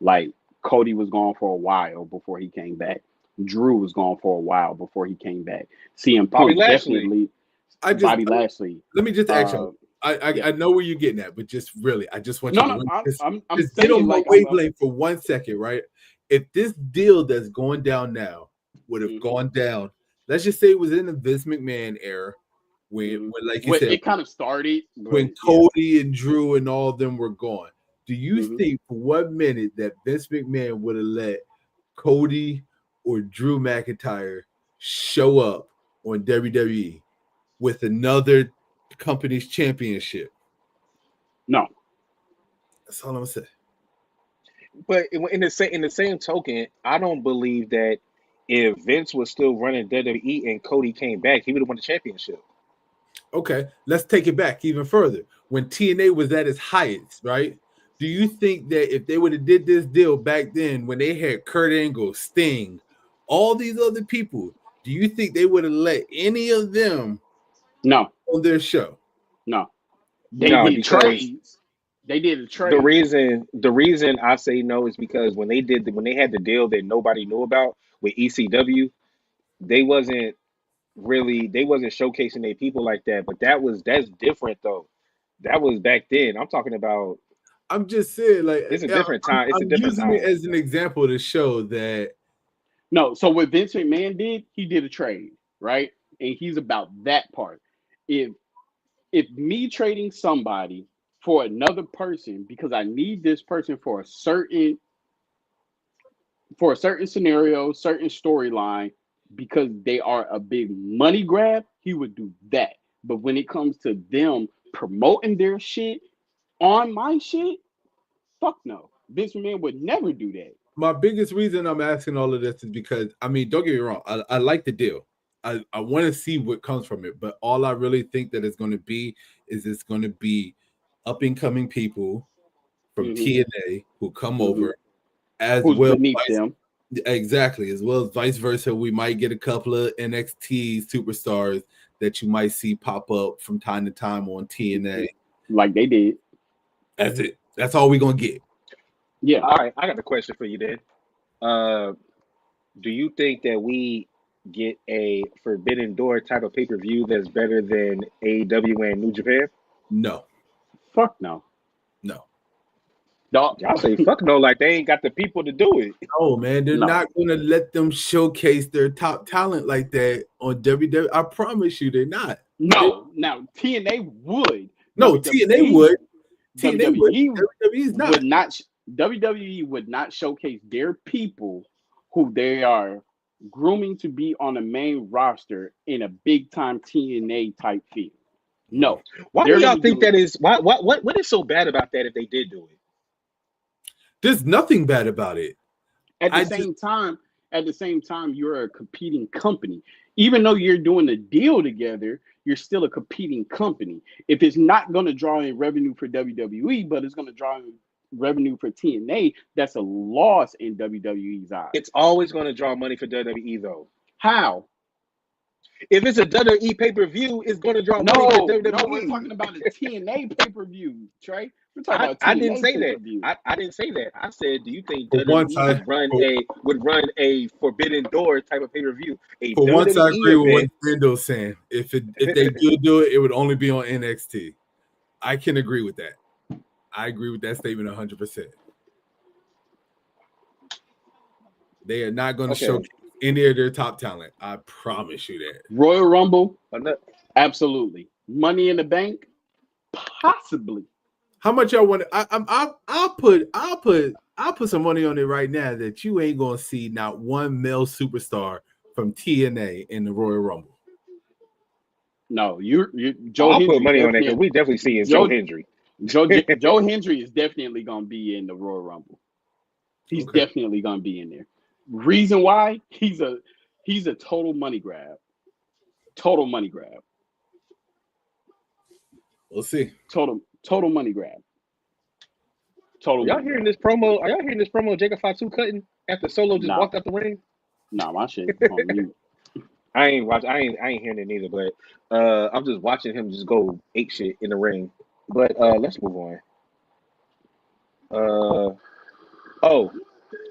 Like Cody was gone for a while before he came back. Drew was gone for a while before he came back. CM Bobby Punk Lashley. definitely. I just Bobby Lashley. let me just ask Uh, you. yeah. I know where you're getting at, but just really, I just want you No, to no. I'm just get saying on my like wavelength for 1 second, right? If this deal that's going down now would have mhm, gone down, let's just say it was in the Vince McMahon era, mhm. when like you Well, said, it kind of started, but when yeah. Cody and Drew and all of them were gone. Do you Hmm. think for 1 minute that Vince McMahon would have let Cody or Drew McIntyre show up on WWE with another company's championship? No. That's all I'm gonna say. But in the same token, I don't believe that if Vince was still running WWE and Cody came back, he would have won the championship. Okay, let's take it back even further. When TNA was at its highest, right? Do you think that if they would have did this deal back then when they had Kurt Angle, Sting, all these other people, do you think they would have let any of them No. on their show? No. They No, did because trades. They did a the trade. reason the reason I say no is because when they had the deal that nobody knew about with ECW, they wasn't they wasn't showcasing their people like that. But that's different though. That was back then. I'm talking about I'm just saying, like, it's a yeah, different time. It's a I'm different using it time. as an example to show that No, so what Vince McMahon did, he did a trade, right? And he's about that part. If if me trading somebody for another person because I need this person for a certain scenario, certain storyline, because they are a big money grab, he would do that. But when it comes to them promoting their shit on my shit, fuck no. Vince McMahon would never do that. My biggest reason I'm asking all of this is because, I mean, don't get me wrong, I like the deal. I want to see what comes from it, but all I really think that it's going to be is it's going to be up and coming people from Hmm. TNA who come Hmm. over, as Who's well beneath them? exactly, as well as vice versa. We might get a couple of NXT superstars that you might see pop up from time to time on TNA. Like they did. That's it. That's all we're gonna get. Yeah. All right, I got a question for you then. Uh, do you think that we get a Forbidden Door type of pay per view that's better than AEW and New Japan? No, Fuck no. no, Dog. Y'all say fuck no, like they ain't got the people to do it. no, man. They're No. not gonna let them showcase their top talent like that on WWE. I promise you, they're not. No. Now TNA would. No, TNA would. TNA would. WWE WWE's would not. not WWE would not showcase their people who they are grooming to be on the main roster in a big time TNA type field. No. Why do They're y'all gonna think do that is? What is so bad about that if they did do it? There's nothing bad about it. at the I just same time, at the same time, you're a competing company. Even though you're doing a deal together, you're still a competing company. If it's not going to draw in revenue for WWE, but it's going to draw in revenue for TNA, that's a loss in WWE's eyes. It's always going to draw money for WWE though. How? If it's a WWE pay per view, it's going to draw money for No, no, we're WWE. talking about a TNA pay per view, Trey. We're talking I, about I didn't TNA say pay per that. view. I didn't say that. I said, do you think for once WWE would run a Forbidden Door type of pay per view, a I WWE agree with what event? Brando's saying. If they do it, it would only be on NXT. I can agree with that. I agree with that statement 100%. They are not going to Okay. showcase any of their top talent. I promise you that. Royal Rumble, Ano- absolutely. Money in the Bank, possibly. How much y'all want? I'll put some money on it right now that you ain't gonna see not one male superstar from TNA in the Royal Rumble. No, you Oh, Joe I'll put Hendry money on that because definitely we definitely seeing Joe Joe Hendry. Joe Hendry is definitely gonna be in the Royal Rumble. He's Okay, definitely gonna be in there. Reason why? He's a total money grab. Total money grab. we'll see. Total money grab. Total Are y'all money hearing grab. this promo? Are y'all hearing this promo? Jacob Fatu cutting after Solo just Nah, walked out the ring. nah, my shit on mute. I ain't watch. I ain't hearing it neither. But I'm just watching him just go ape shit in the ring. But let's move on. Oh,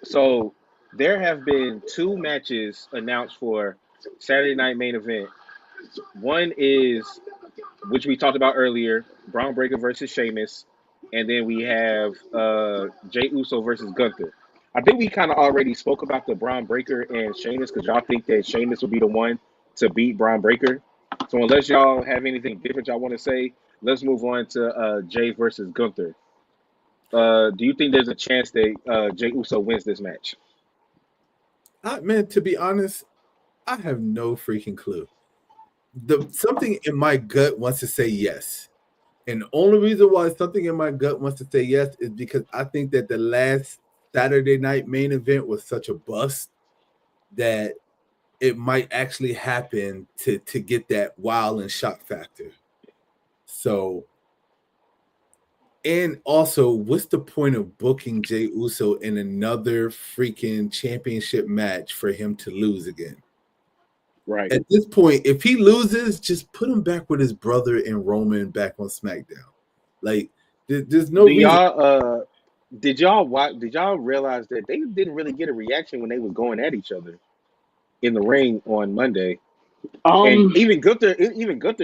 so there have been two matches announced for Saturday Night Main Event. One is, which we talked about earlier, Braun Breaker versus Sheamus, and then we have Jay Uso versus Gunther. I think we kind of already spoke about the Braun Breaker and Sheamus because y'all think that Sheamus will be the one to beat Braun Breaker. So unless y'all have anything different y'all want to say, let's move on to Jay versus Gunther. Do you think there's a chance that Jay Uso wins this match? Man, to be honest, I have no freaking clue. Something in my gut wants to say yes. And the only reason why something in my gut wants to say yes is because I think that the last Saturday night main event was such a bust that it might actually happen to get that wow and shock factor. So, and also, what's the point of booking Jay Uso in another freaking championship match for him to lose again? Right. At this point, if he loses, just put him back with his brother and Roman back on SmackDown. Like, there's no Do reason. y'all did y'all watch? Did y'all realize that they didn't really get a reaction when they was going at each other in the ring on Monday? And Um. even Gunther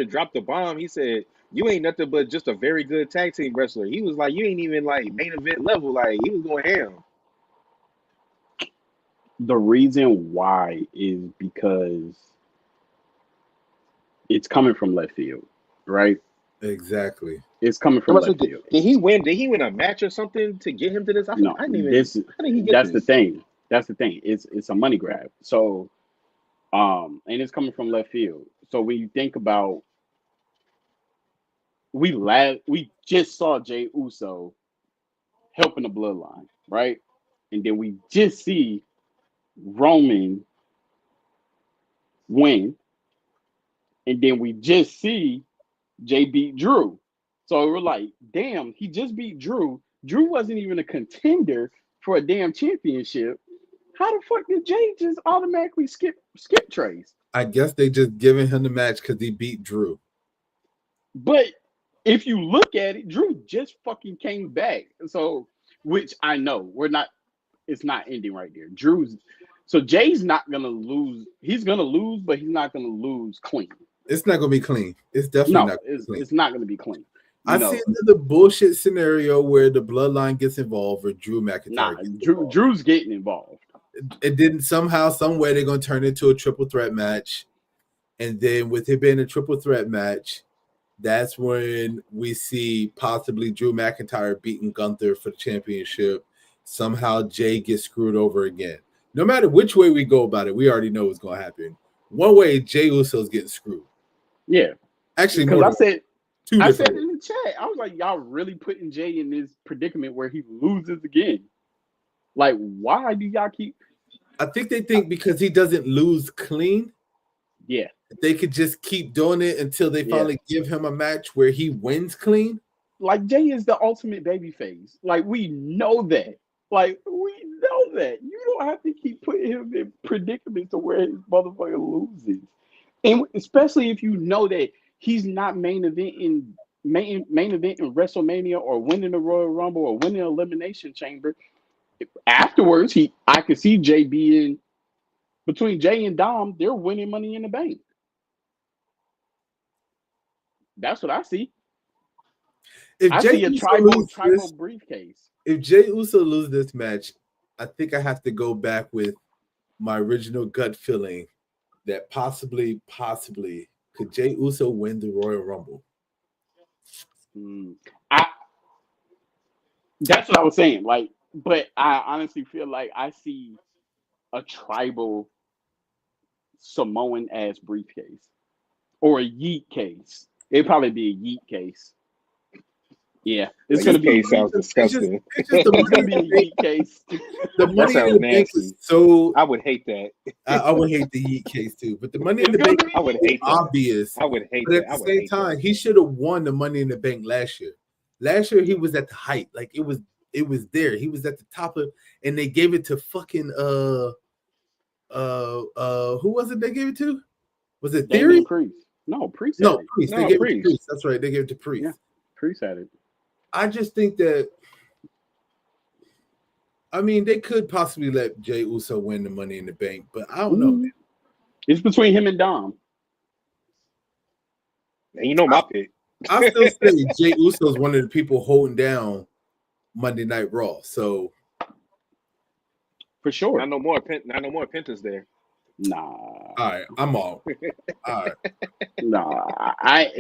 dropped the bomb. He said, "You ain't nothing but just a very good tag team wrestler." He was like, "You ain't even like main event level." Like he was going ham. The reason why is because it's coming from left field, right? Exactly. It's coming I'm from about to left say, field. did he win? Did he win a match or something to get him to this? No, I didn't even. this How did he get that's the this? thing. That's the thing. It's a money grab. So and it's coming from left field. So when you think about we just saw Jay Uso helping the bloodline, right? And then we just see Roman win, and then we just see Jay beat Drew. So we're like, damn, he just beat Drew. Drew wasn't even a contender for a damn championship. How the fuck did Jay just automatically skip Trace? I guess they just giving him the match because he beat Drew. But if you look at it, Drew just fucking came back. So, which I know we're not. It's not ending right there. So Jay's not gonna lose. He's gonna lose, but he's not gonna lose clean. It's not gonna be clean. It's definitely No, not gonna be clean. it's not gonna be clean. I see another bullshit scenario where the bloodline gets involved or Drew McIntyre gets involved. Drew's getting involved. It didn't somehow, some way they're gonna turn it into a triple threat match. And then with it being a triple threat match, that's when we see possibly Drew McIntyre beating Gunther for the championship. Somehow Jay gets screwed over again. No matter which way we go about it, we already know what's going to happen. One way, Jay Uso's getting screwed. Yeah. Actually, because I said different in the chat, I was like, y'all really putting Jay in this predicament where he loses again. Like, why do y'all keep... I think they think because he doesn't lose clean. Yeah. They could just keep doing it until they finally give him a match where he wins clean. Like, Jay is the ultimate babyface. Like, we know that. Like, we know that. You don't have to keep putting him in predicaments to where his motherfucker loses. And especially if you know that he's not main event in WrestleMania or winning the Royal Rumble or winning Elimination Chamber. Afterwards, I could see Jay being between Jay and Dom, they're winning Money in the Bank. That's what I see. I see a tribal briefcase. If Jay Uso loses this match, I think I have to go back with my original gut feeling that possibly could Jay Uso win the Royal Rumble. That's what I was saying. Like, but I honestly feel like I see a tribal Samoan ass briefcase or a yeet case. It'd probably be a yeet case. Yeah, it's gonna be. Sounds disgusting. It's just it's gonna be a yeet case. The money in the bank is so. I would hate that. I would hate the yeet case too. But the money in the bank, I would hate that. Obvious. I would hate but that. But at the same time, he should have won the Money in the Bank last year. Last year he was at the height, like it was there. He was at the top of, and they gave it to fucking who was it? They gave it to? Was it Theory? Priest. No, Priest. No, Priest. They gave it to Priest. That's right. They gave it to Priest. Yeah, Priest had it. I just think that, I mean, they could possibly let Jay Uso win the Money in the Bank, but I don't know. Man. It's between him and Dom. And you know my pick. I still say Jay Uso is one of the people holding down Monday Night Raw. So for sure, not no more Pentas there. Nah. All right, I'm all. All right. Nah,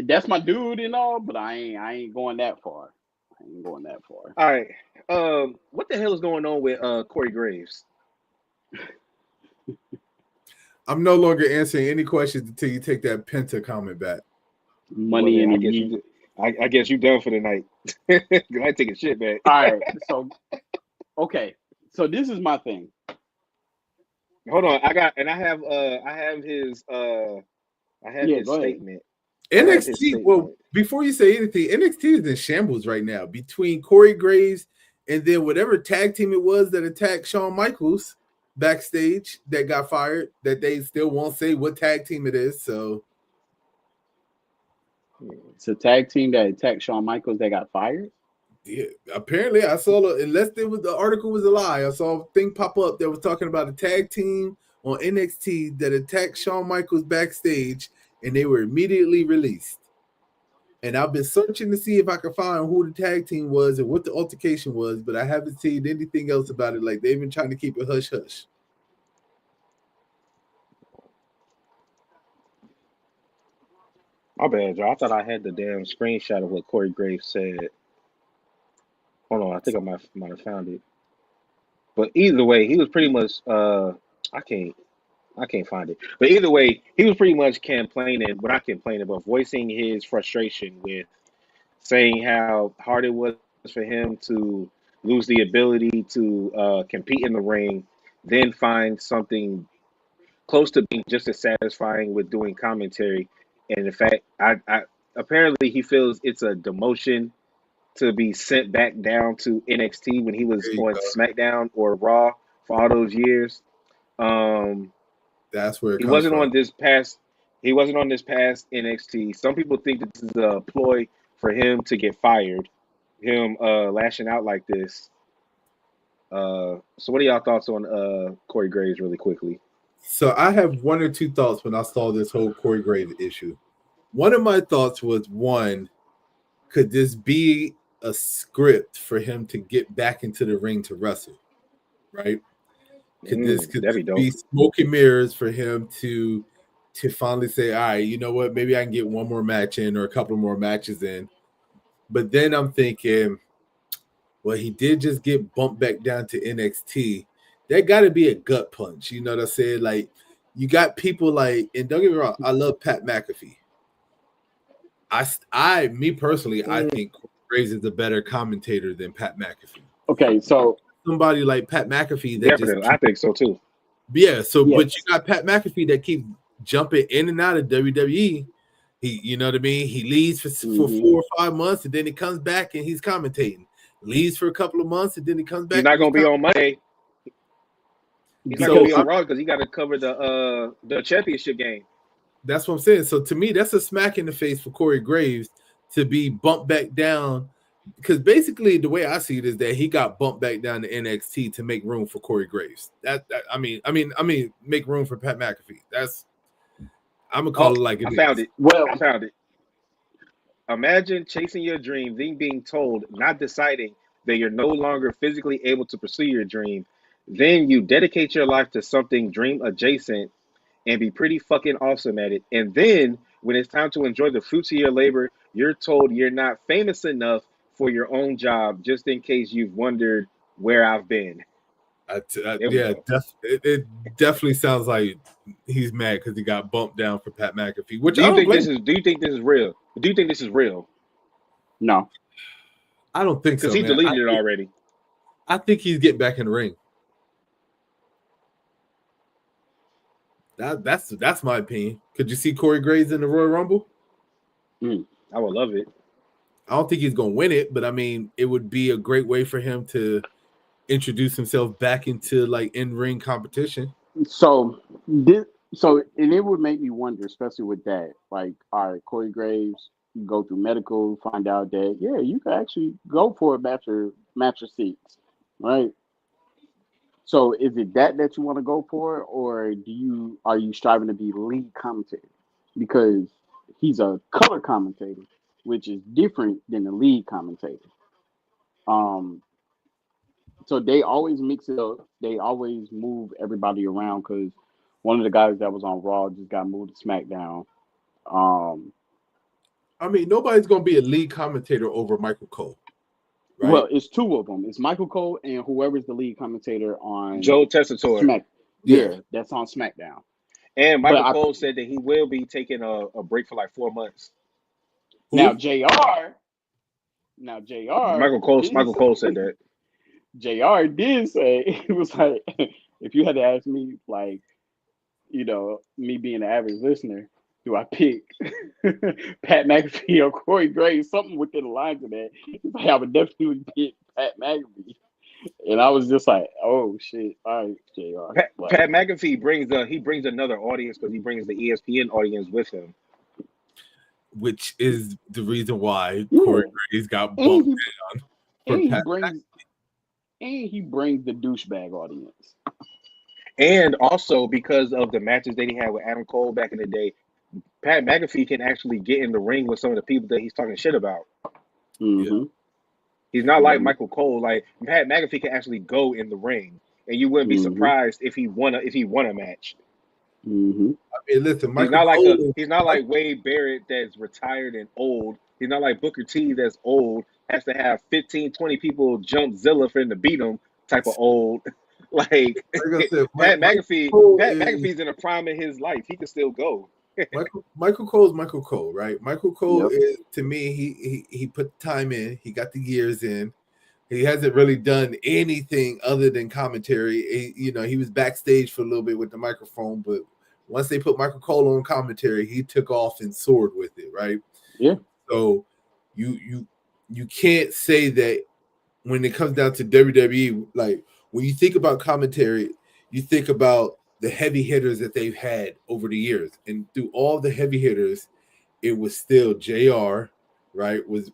that's my dude and all, but I ain't going that far. All right. What the hell is going on with Corey Graves? I'm no longer answering any questions until you take that Penta comment back. Money in I guess you done for the night. I take a shit back. All right. So okay. So this is my thing. Hold on. I have his statement. NXT, well, before you say anything, NXT is in shambles right now between Corey Graves and then whatever tag team it was that attacked Shawn Michaels backstage that got fired, that they still won't say what tag team it is. So it's a tag team that attacked Shawn Michaels that got fired? Yeah, apparently I saw, unless the article was a lie, I saw a thing pop up that was talking about a tag team on NXT that attacked Shawn Michaels backstage, and they were immediately released. And I've been searching to see if I can find who the tag team was and what the altercation was, but I haven't seen anything else about it. Like, they've been trying to keep it hush-hush. My bad, Joe. I thought I had the damn screenshot of what Corey Graves said. Hold on, I think I might have found it. But either way, he was pretty much I can't I can't find it. But either way, he was pretty much complaining, well not complaining, but voicing his frustration with saying how hard it was for him to lose the ability to compete in the ring, then find something close to being just as satisfying with doing commentary. And in fact, I apparently he feels it's a demotion to be sent back down to NXT when he was There you on go. SmackDown or Raw for all those years. Um, That's where it he comes wasn't from. on this past. He wasn't on this past NXT. Some people think that this is a ploy for him to get fired. Him lashing out like this. So what are y'all thoughts on Corey Graves really quickly? So I have one or two thoughts when I saw this whole Corey Graves issue. One of my thoughts was, one, could this be a script for him to get back into the ring to wrestle? Right? Could this That'd be be dope. smoke and mirrors for him to finally say, all right, you know what, maybe I can get one more match in or a couple more matches in. But then I'm thinking, well, he did just get bumped back down to NXT. That got to be a gut punch. You know what I said? Like, you got people like, and don't get me wrong, I love Pat McAfee. Me personally, I Mm, think Corey Graves is a better commentator than Pat McAfee. Okay, so Somebody like Pat McAfee that just definitely, I think so too. yeah. So, but you yes. got Pat McAfee that keep jumping in and out of WWE. He, you know what I mean? He leaves for Hmm. 4 or 5 months, and then he comes back and he's commentating. Leaves for a couple of months, and then he comes He's back not and he's gonna be on commentating. Monday. He's not gonna So be Because on Raw because he got to cover the championship game. that's what I'm saying. So to me, that's a smack in the face for Corey Graves to be bumped back down. Because basically, the way I see it is that he got bumped back down to NXT to make room for Corey Graves. I mean, make room for Pat McAfee. I'm gonna call Oh, it like it I found is. it. I well, found it. Imagine chasing your dream, then being told, not deciding that you're no longer physically able to pursue your dream. Then you dedicate your life to something dream adjacent and be pretty fucking awesome at it. And then when it's time to enjoy the fruits of your labor, you're told you're not famous enough for your own job, just in case you've wondered where I've been. There we Yeah, go. it definitely sounds like he's mad because he got bumped down for Pat McAfee, which Do I you don't think blame this him. is? Do you think this is real? Do you think this is real? no. I don't think Because so, he man. deleted it already. I think he's getting back in the ring. That's my opinion. Could you see Corey Graves in the Royal Rumble? Mm. I would love it. I don't think he's gonna win it, but I mean, it would be a great way for him to introduce himself back into like in-ring competition. So this, so and it would make me wonder, especially with that. Like, all right, Corey Graves, you go through medical, find out that yeah, you can actually go for a match of seats, right? So is it that you want to go for, or are you striving to be lead commentator? Because he's a color commentator, which is different than the lead commentator. Um, so they always mix it up. They always move everybody around because one of the guys that was on Raw just got moved to SmackDown. Um, I mean, nobody's gonna be a lead commentator over Michael Cole, right? well, it's two of them. It's Michael Cole and whoever's the lead commentator on Joe Tessitore Smack. Yeah. Yeah, that's on SmackDown. and But Michael I Cole said that he will be taking a break for like 4 months. now Who? Jr. Now Jr. did Michael Cole said that. Jr. did say it was like if you had to ask me like me being an average listener, do I pick Pat McAfee or Corey Graves? Something within the lines of that. I would definitely pick Pat McAfee. And I was just like, oh shit, all right, Jr. Like, Pat McAfee brings another audience because he brings the ESPN audience with him. Which is the reason why Corey yeah, Graves got and bumped he down for and he Pat. brings and he brings the douchebag audience. And also because of the matches that he had with Adam Cole back in the day, Pat McAfee can actually get in the ring with some of the people that he's talking shit about. Yeah. Mm-hmm. He's not like Mm-hmm. Michael Cole. Like Pat McAfee can actually go in the ring, and you wouldn't be Mm-hmm. surprised if he won a match. Mm-hmm. I mean, listen, He's Michael not like Cole. he's not like Wade Barrett that's retired and old. He's not like Booker T that's old, has to have 15, 20 people jump Zilla for him to beat him type of old. Like Like I said, Pat Michael McAfee, Cole Pat is McAfee's in the prime of his life. He can still go. Michael Cole is Michael Cole, right? Michael Cole Yep. is, to me, he put the time in, he got the years in. He hasn't really done anything other than commentary. He was backstage for a little bit with the microphone, but once they put Michael Cole on commentary, he took off and soared with it, right? Yeah. So you can't say that when it comes down to WWE, like when you think about commentary, you think about the heavy hitters that they've had over the years, and through all the heavy hitters, it was still JR, right? Was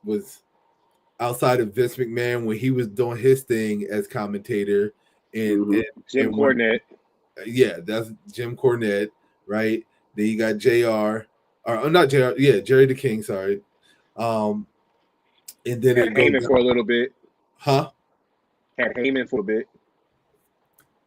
outside of Vince McMahon when he was doing his thing as commentator, and Mm-hmm. and, Jim and when Cornette. yeah, that's Jim Cornette, right? Then you got JR, or not JR, yeah, Jerry the King, sorry. Um, and then Had it goes, Heyman for a little bit. huh? Had Heyman for a bit.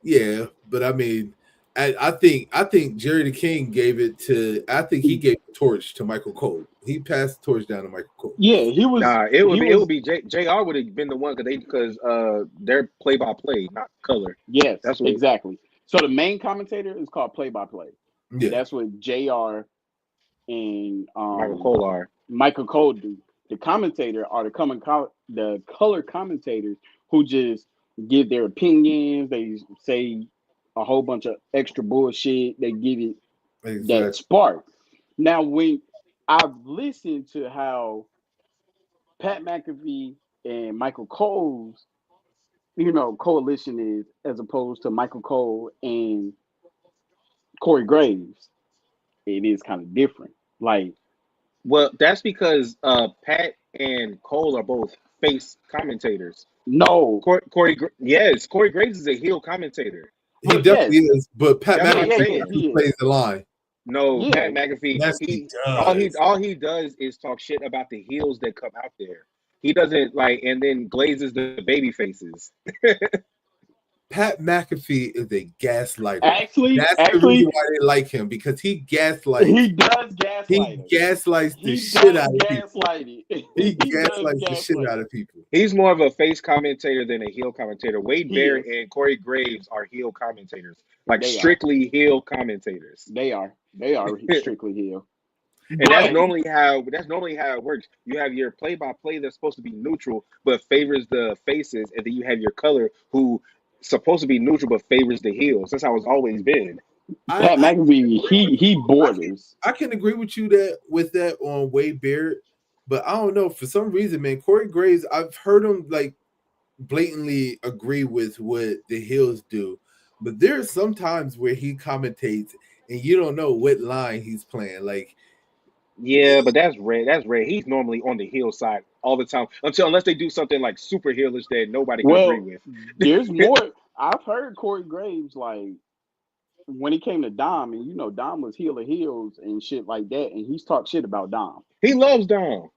Yeah, but I mean, I think Jerry the King gave it to. I think he gave the torch to Michael Cole. He passed the torch down to Michael Cole. Yeah, he was. Nah, He it would was. be JR would have been the one because they're play by play, not color. Yes, That's what exactly. So the main commentator is called play by play. Yeah, That's what Jr. and Michael Cole are. Michael Cole do. The commentator are the color commentators who just give their opinions. They say a whole bunch of extra bullshit. They give it that exactly. spark. Now, when I've listened to how Pat McAfee and Michael Cole's, coalition is as opposed to Michael Cole and Corey Graves, it is kind of different. Like, Well, that's because Pat and Cole are both face commentators. no, Yes, Corey Graves is a heel commentator. He well, definitely yes, is, but Pat That's what yeah, I'm yeah, McAfee yeah, saying. actually he is. plays the line. No, Pat Yeah, McAfee, Yes, he he does. all he does is talk shit about the heels that come out there. He doesn't like, and then glazes the baby faces. Pat McAfee is a gaslighter. actually, That's the reason actually, why they like him, because he gaslights. he does He gaslight us. gaslights the He shit does out of people. gaslight it. He He does gaslights the shit gaslight out it. of people. He's more of a face commentator than a heel commentator. Wade He Barrett is. and Corey Graves are heel commentators, like They are. strictly heel commentators. They are. They are strictly heel. And But that's normally how it works. You have your play by play that's supposed to be neutral but favors the faces, and then you have your color who supposed to be neutral but favors the heels. That's how it's always been. I, Pat I McAfee, he I can borders. I can agree with you that on Wade Barrett, but I don't know, for some reason, man. Corey Graves, I've heard him like blatantly agree with what the Hills do, but there are some times where he commentates and you don't know what line he's playing. Like, Yeah, but that's rare. That's rare. He's normally on the heel side all the time unless they do something like super heelish that nobody can agree Well, with. there's more. I've heard Corey Graves like when he came to Dom, and Dom was heel of heels and shit like that, and he's talked shit about Dom. He loves Dom.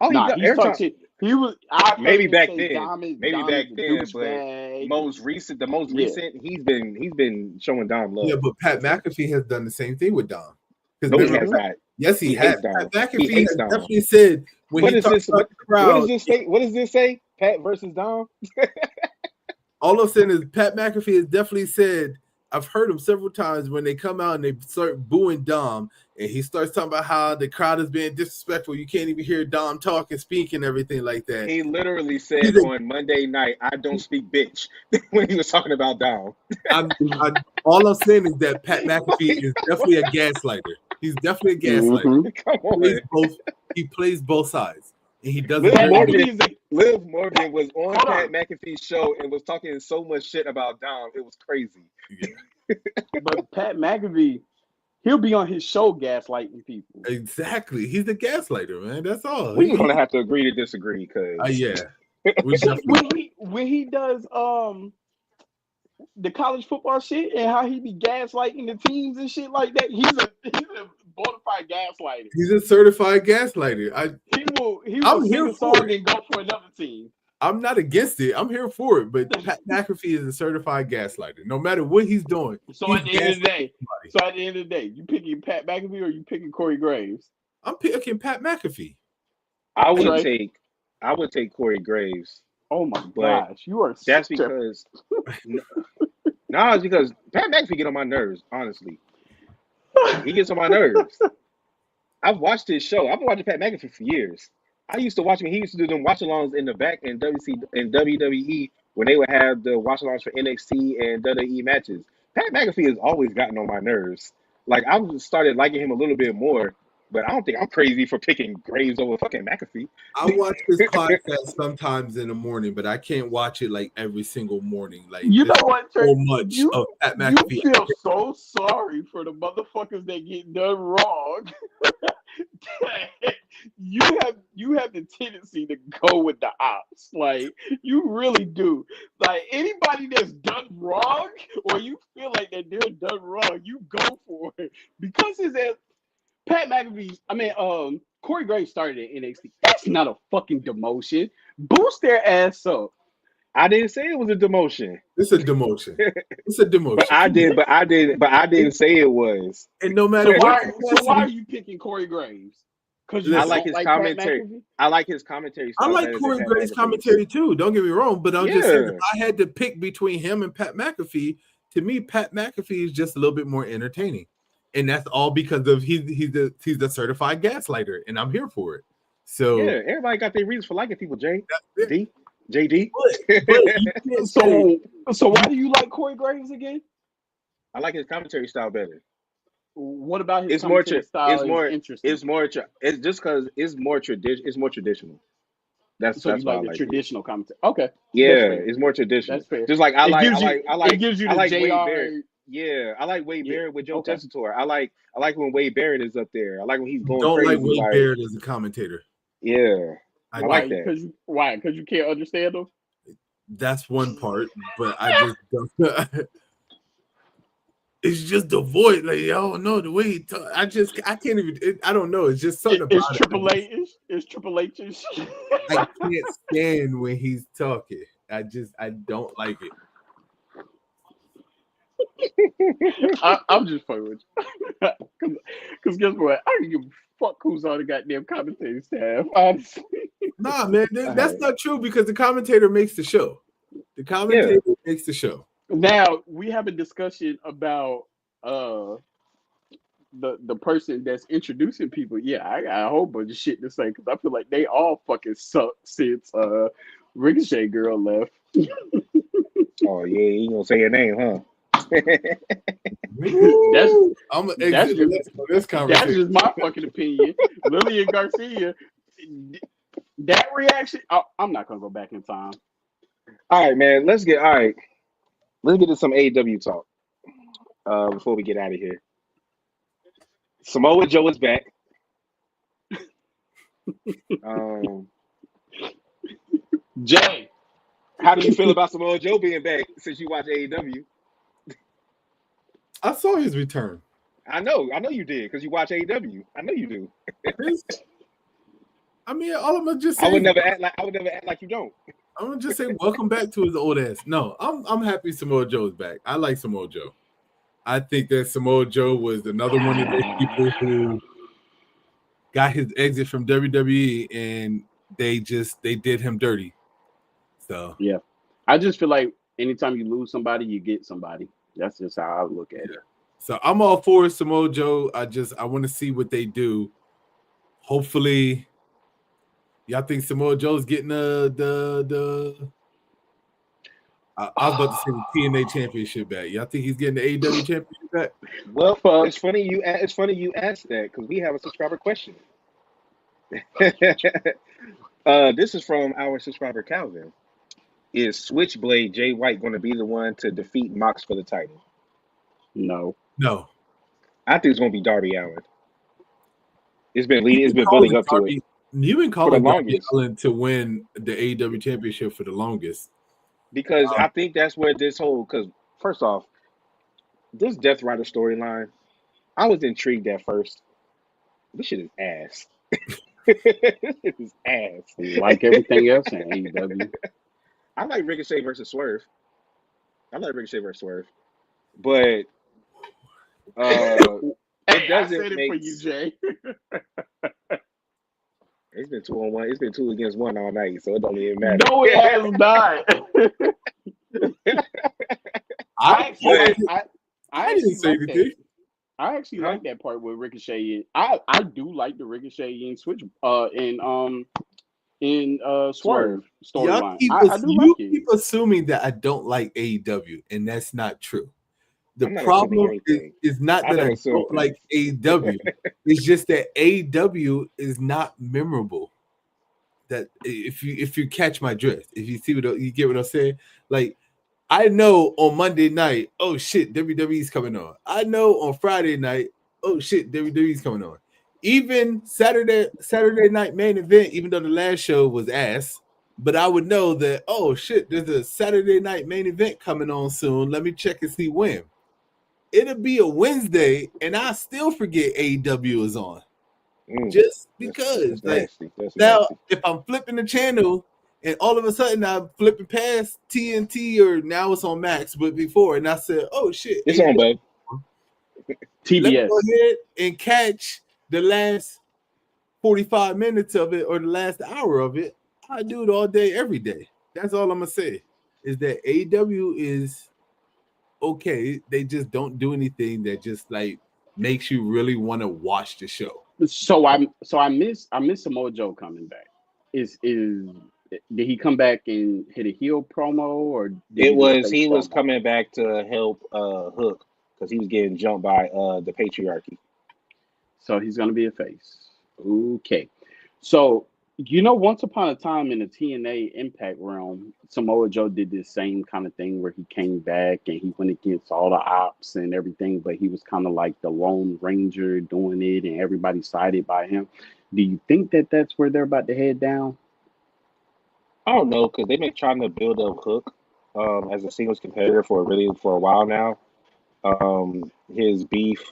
All he Nah, does he's every talked time. shit. He was. I've heard Maybe him back say then, Dom is a but douchebag. the most Yeah, recent, he's been showing Dom yeah, love. but Pat McAfee has done the same thing with Dom. Because No, he remember, has not. yes, he He has. hates Pat Dom. He McAfee hates has Dom. definitely said when What he is talks this? about the What does crowd, this say? What does this say? Pat versus Dom. all I'm saying is Pat McAfee has definitely said, I've heard him several times when they come out and they start booing Dom, and he starts talking about how the crowd is being disrespectful. You can't even hear Dom talk and speak and everything like that. He literally He's said a, on Monday night, "I don't speak bitch" when he was talking about Dom. I, all I'm saying is that Pat McAfee Like, is definitely a gaslighter. He's definitely a gaslighter. hmm come He plays on. both. He plays both sides, and he does it Liv Pat very well. Morgan, McAfee is a Liv Morgan was on hold Pat on, McAfee's show and was talking so much shit about Dom. It was crazy. Yeah, but Pat McAfee, he'll be on his show gaslighting people. exactly. He's the gaslighter, man. That's all. We're gonna have to agree to disagree because Yeah. We definitely. When he does the college football shit and how he be gaslighting the teams and shit like that, he's a bona fide gaslighter. He's a certified gaslighter. He will I'm sing here a for song it. and go for another team. I'm not against it. I'm here for it. But Pat McAfee is a certified gaslighter. No matter what he's doing, So he's at the end of the day, somebody. you picking Pat McAfee or you picking Corey Graves? I'm picking Pat McAfee. I would Trey? take Corey Graves, Oh my but gosh, you are that's such a. because no, it's because Pat McAfee get on my nerves. Honestly, he gets on my nerves. I've watched his show. I've been watching Pat McAfee for years. I used to watch him. He used to do them watch-alongs in the back in WWE when they would have the watch-alongs for NXT and WWE matches. Pat McAfee has always gotten on my nerves. Like I've started liking him a little bit more, but I don't think I'm crazy for picking Graves over fucking McAfee. I watch his podcast sometimes in the morning, but I can't watch it like every single morning. Like You know there's what, Trey? so much of Pat You McAfee. feel so sorry for the motherfuckers that get done wrong. you have the tendency to go with the ops. Like you really do. Like anybody that's done wrong or you feel like that they're done wrong, you go for it. Because his ass Pat McAfee, Corey Graves started at NXT. That's not a fucking demotion. Boost their ass up. I didn't say it was a demotion. It's a demotion. It's a demotion. But I didn't say it was. And no matter So what, why are you picking Corey Graves? Because you I Listen, like don't his Pat commentary. McAfee? I like his commentary I style like better than Corey Pat Graves' McAfee's. commentary too. Don't get me wrong, but I'm just saying if Yeah. I had to pick between him and Pat McAfee, to me, Pat McAfee is just a little bit more entertaining, and that's all because of he's the certified gaslighter, and I'm here for it. So Yeah, everybody got their reasons for liking people, Jay. D. JD. but you can't say So why do you like Corey Graves again? I like his commentary style better. What about his It's more commentary tra- style it's is more interesting? it's just because it's more traditional. That's So you why I like the like it. traditional commentary? Okay, that's Yeah, fair. it's more traditional. That's fair. Just like It gives you I the like Wade Barrett. JR. Yeah, I like Wade Yeah. Barrett with Joe Okay. Tessitore. I like when Wade Barrett is up there. I like when he's going don't like crazy. Wade Like, Barrett as a commentator. yeah, I I Why? like that. Because you can't understand them. That's one part, but I just don't. It's just the voice, like y'all know the way he talk. I can't even. I don't know. It's just something It's about Triple it. H. It's Triple H. I can't stand when he's talking. I don't like it. I'm just fucking with you. Because guess what? I don't give a fuck who's on the goddamn commentary staff. Honestly. Nah, man, that's not true because the commentator makes the show. The commentator makes the show. Now we have a discussion about the person that's introducing people. Yeah, I got a whole bunch of shit to say because I feel like they all fucking suck since Ricochet girl left. Oh yeah, you gonna say your name, huh? I'm gonna That's exit just this that's conversation. just my fucking opinion. Lillian Garcia, that reaction. I'm not gonna go back in time. All right, man. Let's get to some AEW talk before we get out of here. Samoa Joe is back. Jay, How do you feel about Samoa Joe being back since you watch AEW? I saw his return. I know you did because you watch AEW. I know you do. I mean, all I'm gonna just say. I would never act like you don't. I'm gonna just say welcome back to his old ass. No, I'm happy Samoa Joe is back. I like Samoa Joe. I think that Samoa Joe was another one of those people who got his exit from WWE and they did him dirty. So yeah, I just feel like anytime you lose somebody, you get somebody. That's just how I look at it. So I'm all for Samoa Joe. I want to see what they do. Hopefully, y'all think Samoa Joe's getting the I was about to say the TNA championship back. Y'all think he's getting the AEW championship back? Well, it's funny you asked that because we have a subscriber question. This is from our subscriber Calvin. Is Switchblade Jay White going to be the one to defeat Mox for the title? No. I think it's going to be Darby Allin. It's been building up to it. You've been calling for the Darby longest. Allin to win the AEW championship for the longest. Because I think that's where because first off, this Death Rider storyline, I was intrigued at first. This shit is ass. It was ass. Like everything else in AEW. I like Ricochet versus Swerve. But it Hey, I doesn't said it for make. you, Jay. It's been 2-on-1. It's been 2 against 1 all night, so it don't even matter. No, it has not. I actually But like I didn't actually say like that. anything. I actually huh? like that part with Ricochet. I do like the Ricochet and Switch in Swerve. Swerve Y'all storyline. keep I do like it. assuming that I don't like AEW, and that's not true. The I'm not assuming problem anything. is not I that don't I assume don't things. like AEW. It's just that AEW is not memorable. That if you catch my drift, if you see what you get what I'm saying, like I know on Monday night, oh shit, WWE's coming on. I know on Friday night, oh shit, WWE's coming on. Even Saturday night main event, even though the last show was ass, but I would know that, oh shit, there's a Saturday night main event coming on soon. Let me check and see when. It'll be a Wednesday, and I still forget AEW is on. Just because, That's like, nasty. That's now nasty. if I'm flipping the channel and all of a sudden I'm flipping past TNT or now it's on Max, but before, and I said, oh shit, It's on, babe. let me go TBS. ahead and catch the last 45 minutes of it or the last hour of it. I do it all day, every day. That's all I'm gonna say. Is that AEW is okay. They just don't do anything that just like makes you really want to watch the show. So I miss Samoa Joe coming back. Is did he come back and hit a heel promo or did he do a face He was promo? coming back to help Hook because he was getting jumped by the patriarchy. So he's gonna be a face. Okay. So once upon a time in the TNA Impact realm, Samoa Joe did this same kind of thing where he came back and he went against all the ops and everything, but he was kind of like the Lone Ranger doing it, and everybody sided by him. Do you think that that's where they're about to head down? I don't know because they've been trying to build up Hook as a singles competitor for a while now. His beef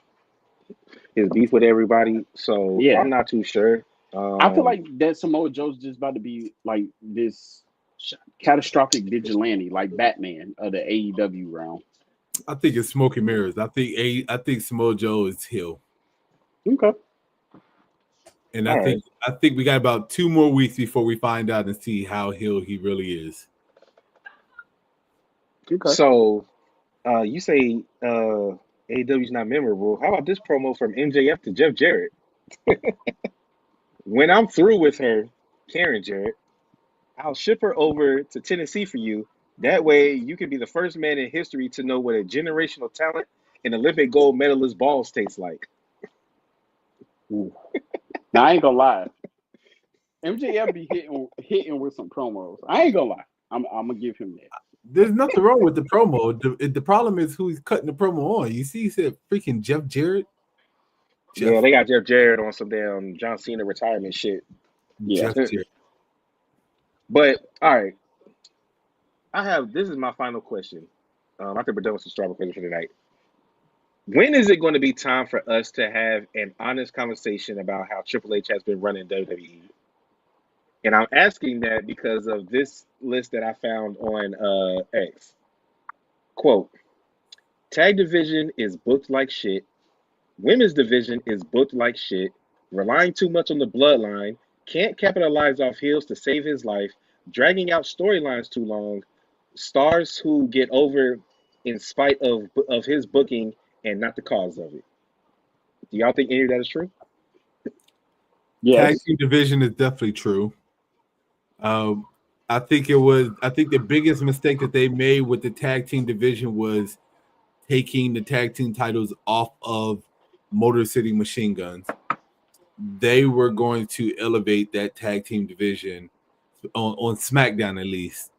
with everybody. So I'm Yeah, not too sure. I feel Um, like that Samoa Joe's just about to be like this catastrophic vigilante, like Batman of the AEW realm. I think it's smoke and mirrors. I think Samoa Joe is heel. Okay. And all right. I think we got about 2 more weeks before we find out and see how heel he really is. Okay. So you say AEW's not memorable. How about this promo from MJF to Jeff Jarrett? When I'm through with her, Karen Jarrett, I'll ship her over to Tennessee for you. That way, you can be the first man in history to know what a generational talent and Olympic gold medalist balls taste like. Ooh. Now I ain't gonna lie. MJF be hitting with some promos. I ain't gonna lie. I'm gonna give him that. There's nothing wrong with the promo. The problem is who he's cutting the promo on. You see, he said freaking Jeff Jarrett. Yeah, they got Jeff Jarrett on some damn John Cena retirement shit. Yeah. Jeff Jarrett. But all right, this is my final question. I think we're done with some Starbucks questions for tonight. When is it going to be time for us to have an honest conversation about how Triple H has been running WWE? And I'm asking that because of this list that I found on X. Quote, tag division is booked like shit. Women's division is booked like shit. Relying too much on the bloodline. Can't capitalize off heels to save his life. Dragging out storylines too long. Stars who get over in spite of his booking and not the cause of it. Do y'all think any of that is true? Tag Yes. team division is definitely true. I think the biggest mistake that they made with the tag team division was taking the tag team titles off of Motor City Machine Guns. They were going to elevate that tag team division on SmackDown at least,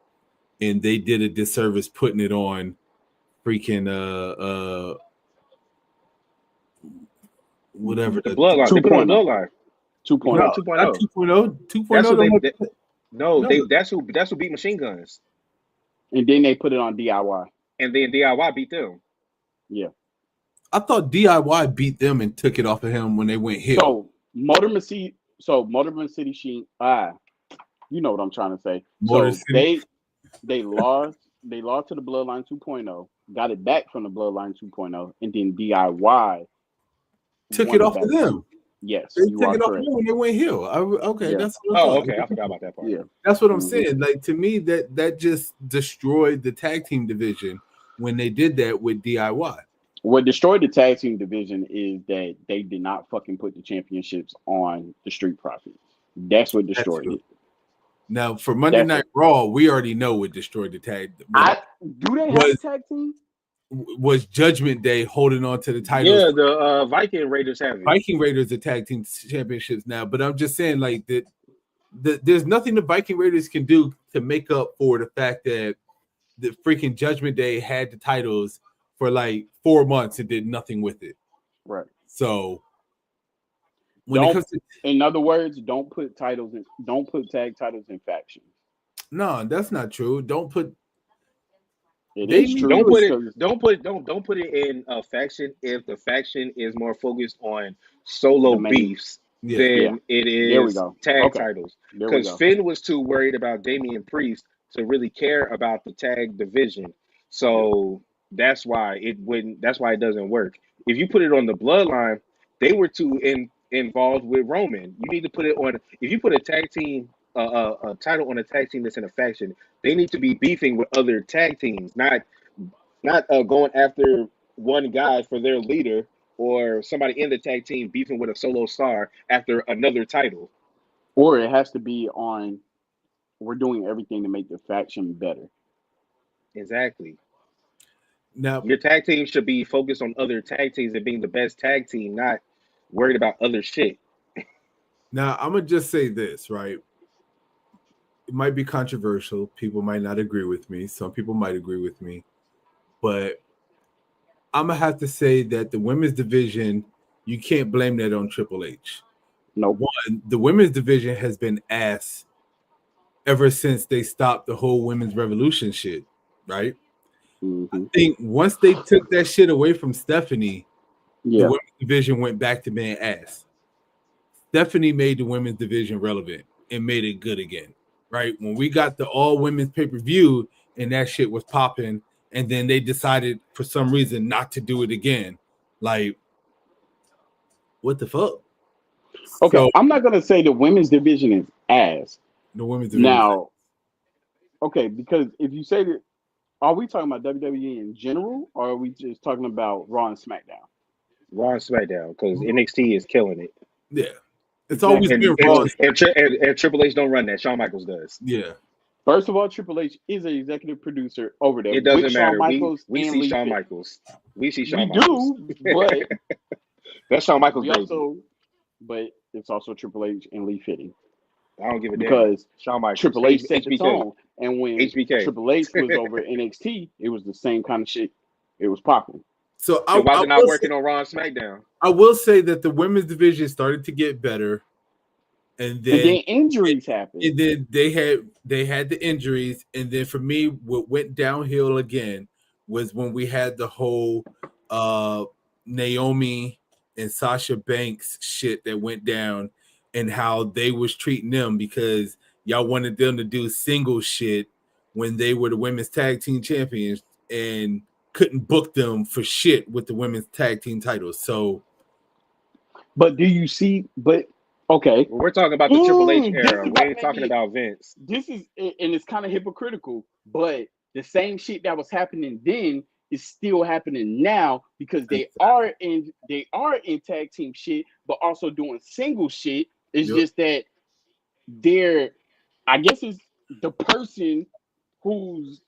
and they did a disservice putting it on freaking whatever The the bloodline. They put it on the 2.0. bloodline. They put it 2.0. on no, not 2.0. 2.0. That's 2.0 what don't have, no, no, that's who beat Machine Guns. And then they put it on DIY. And then DIY beat them. Yeah. I thought DIY beat them and took it off of him when they went heel. So Motor City So Motor City Sheen, you know what I'm trying to say. Motor So City they lost to the Bloodline 2.0, got it back from the Bloodline 2.0, and then DIY took won it it off back of from them. them. Yes, They you took are it off of correct. them when they went heel. Okay, Yeah, that's what I'm Oh, talking. okay. I forgot about that part. yeah. That's what I'm Hmm. saying. Like to me, that just destroyed the tag team division when they did that with DIY. What destroyed the tag team division is that they did not fucking put the championships on the Street Profits. That's what That's destroyed true. it. Now for Monday That's Night what Raw, we already know what destroyed the tag. What I do. They have a was tag team? was Judgment Day holding on to the titles? Yeah, the Viking Raiders have it. Viking Raiders are tag team championships now, but I'm just saying like that. There's nothing the Viking Raiders can do to make up for the fact that the freaking Judgment Day had the titles for like 4 months and did nothing with it. Right. So when it Don't. comes to In other words, don't put tag titles in factions. no, that's not true. Don't put It they is need to true Don't put it. because Don't put it in a faction if the faction is more focused on the solo main. beefs yeah. Yeah. than it There we is go. tag Okay. titles. There we Because go. Finn was too worried about Damian Priest to really care about the tag division. Yep. So that's why it wouldn't. That's why it doesn't work. If you put it on the bloodline, they were too involved with Roman. You need to put it on. If you put a tag team. A title on a tag team that's in a faction, they need to be beefing with other tag teams, not going after one guy for their leader or somebody in the tag team beefing with a solo star after another title. Or it has to be on. We're doing everything to make the faction better. Exactly. Now Your tag team should be focused on other tag teams and being the best tag team, not worried about other shit. now I'm gonna just say this, right? It might be controversial. People might not agree with me. Some people might agree with me. But I'm gonna have to say that the women's division, you can't blame that on Triple H. Nope. One, the women's division has been ass ever since they stopped the whole women's revolution shit, right? I Hmm. think once they took that shit away from Stephanie, the Yeah. women's division went back to being ass. Stephanie made the women's division relevant and made it good again, right? When we got the all women's pay per view and that shit was popping, and then they decided for some reason not to do it again. Like, what the fuck? Okay. So I'm not gonna say the women's division is ass. the women's division, Now, okay, because if you say that, are we talking about WWE in general, or are we just talking about Raw and SmackDown? Raw and SmackDown because NXT is killing it, yeah, it's always Exactly. been Raw. Because and Triple H don't run that. Shawn Michaels does. Yeah, first of all, Triple H is an executive producer over there It with doesn't Shawn matter. We Michaels we and see Lee Shawn Fitting. Michaels. We see We Shawn Michaels. do, but That's Shawn Michaels' we baby. also, but it's also Triple H and Lee Fitting I don't give a damn. because Shawn Michaels. Triple H set the HBK. tone, and when HBK. Triple H was over NXT, it was the same kind of shit. It was popping, so Then why is it not working on Raw and SmackDown? I will say that the women's division started to get better, and and then then injuries happened. they had the injuries, and then for me, what went downhill again was when we had the whole uh Naomi and Sasha Banks shit that went down, and how they was treating them because y'all wanted them to do single shit when they were the women's tag team champions and couldn't book them for shit with the women's tag team titles. So But do you see? But okay, We're talking about the Triple H this era. is We what ain't made talking me. about Vince. This is and it's kind of hypocritical, but the same shit that was happening then is still happening now because they are in tag team shit, but also doing single shit. It's yep. just that they're, I guess, it's the person who's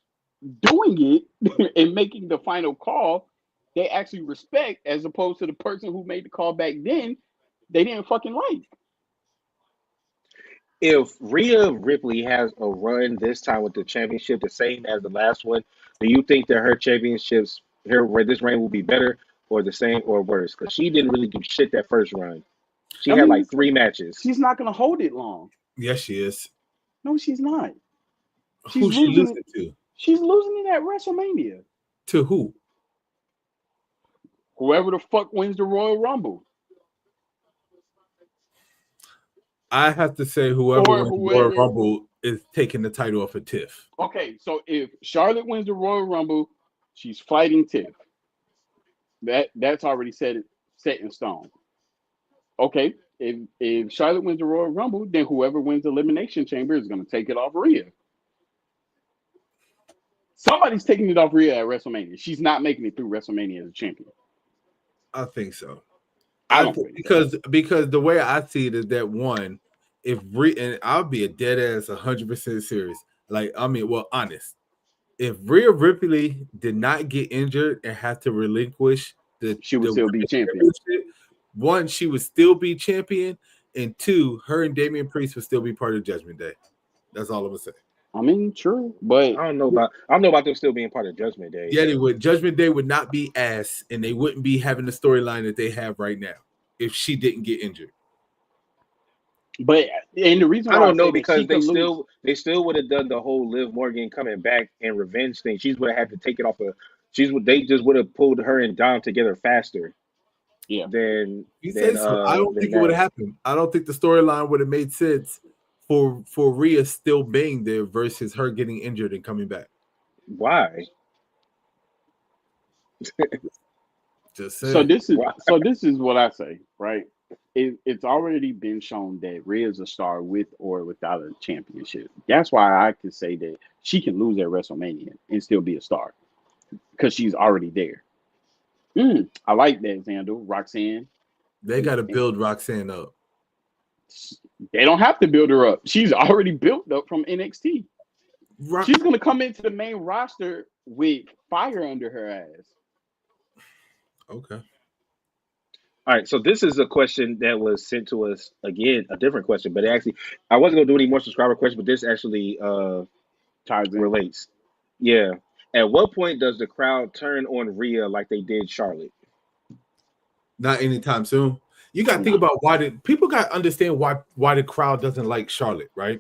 doing it and making the final call. They actually respect as opposed to the person who made the call back then. They didn't fucking like. If Rhea Ripley has a run this time with the championship the same as the last one, do you think that her championships here where this reign will be better or the same or worse? Because she didn't really do shit that first run. She I had mean, like three matches. she's not gonna hold it long. Yes, she is. No, she's not. She's Who's she losing. losing to? She's losing it at WrestleMania. To who? Whoever the fuck wins the Royal Rumble. I have to say whoever or wins the Royal whoever. Rumble is taking the title off of Tiff. Okay, so if Charlotte wins the Royal Rumble, she's fighting Tiff. That's already set in stone. Okay, if Charlotte wins the Royal Rumble, then whoever wins the Elimination Chamber is going to take it off Rhea. Somebody's taking it off Rhea at WrestleMania. She's not making it through WrestleMania as a champion. I think so. I don't think so. Because the way I see it is that one, if and I'll be a dead ass 100% serious. Like I mean, well, honest. If Rhea Ripley did not get injured and had to relinquish She would still be champion. one, she would still be champion, and two, her and Damian Priest would still be part of Judgment Day. That's all I'm gonna say. I mean, true, but I don't know about them still being part of Judgment Day. Yeah, they would. Judgment Day would not be ass, and they wouldn't be having the storyline that they have right now if she didn't get injured. And the reason I why don't know say that because she could lose, they still would have done the whole Liv Morgan coming back and revenge thing. She's would have had to take it off of. They just would have pulled her and Dom together faster. yeah. Than You than say so. I don't than think it would that. have happened. I don't think the storyline would have made sense for Rhea still being there versus her getting injured and coming back. Why? Just So saying. this is Why? so this is what I say, right? It's already been shown that Rhea's a star with or without a championship. That's why I could say that she can lose at WrestleMania and still be a star because she's already there. I like that, Xander. Roxanne. They got to build Roxanne up. They don't have to build her up. She's already built up from NXT. She's going to come into the main roster with fire under her ass. Okay. All right, so this is a question that was sent to us again, a different question, but actually, I wasn't gonna do any more subscriber questions, but this actually Ties in. relates. Yeah. At what point does the crowd turn on Rhea like they did Charlotte? Not anytime soon. You got to think about people got to understand why the crowd doesn't like Charlotte, right?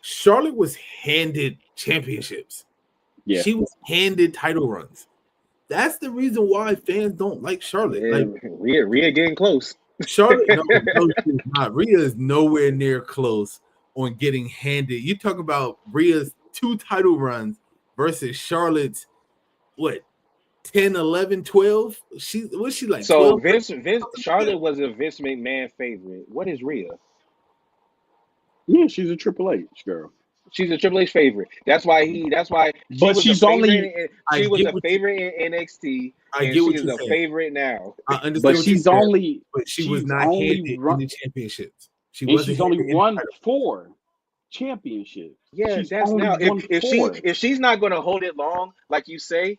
Charlotte was handed championships. Yeah. She was handed title runs. That's the reason why fans don't like Charlotte. Yeah, Like Rhea getting close. Charlotte, no, she's not. Rhea is nowhere near close on getting handed. You talk about Rhea's 2 title runs versus Charlotte's what 10, 11, 12? She was she like So 12? Charlotte was a Vince McMahon favorite. What is Rhea? Yeah, she's a Triple H girl. She's a Triple H favorite. That's why she But was she's a only. favorite. She was a favorite in NXT, I and get she what is you're a saying. favorite now. I understand But what you're she's saying, only. but she she's was not only handed run, any championships. She and wasn't she's only handed any won title. 4 championships. Yeah, She's that's only now. won 4. If she's not going to hold it long, like you say,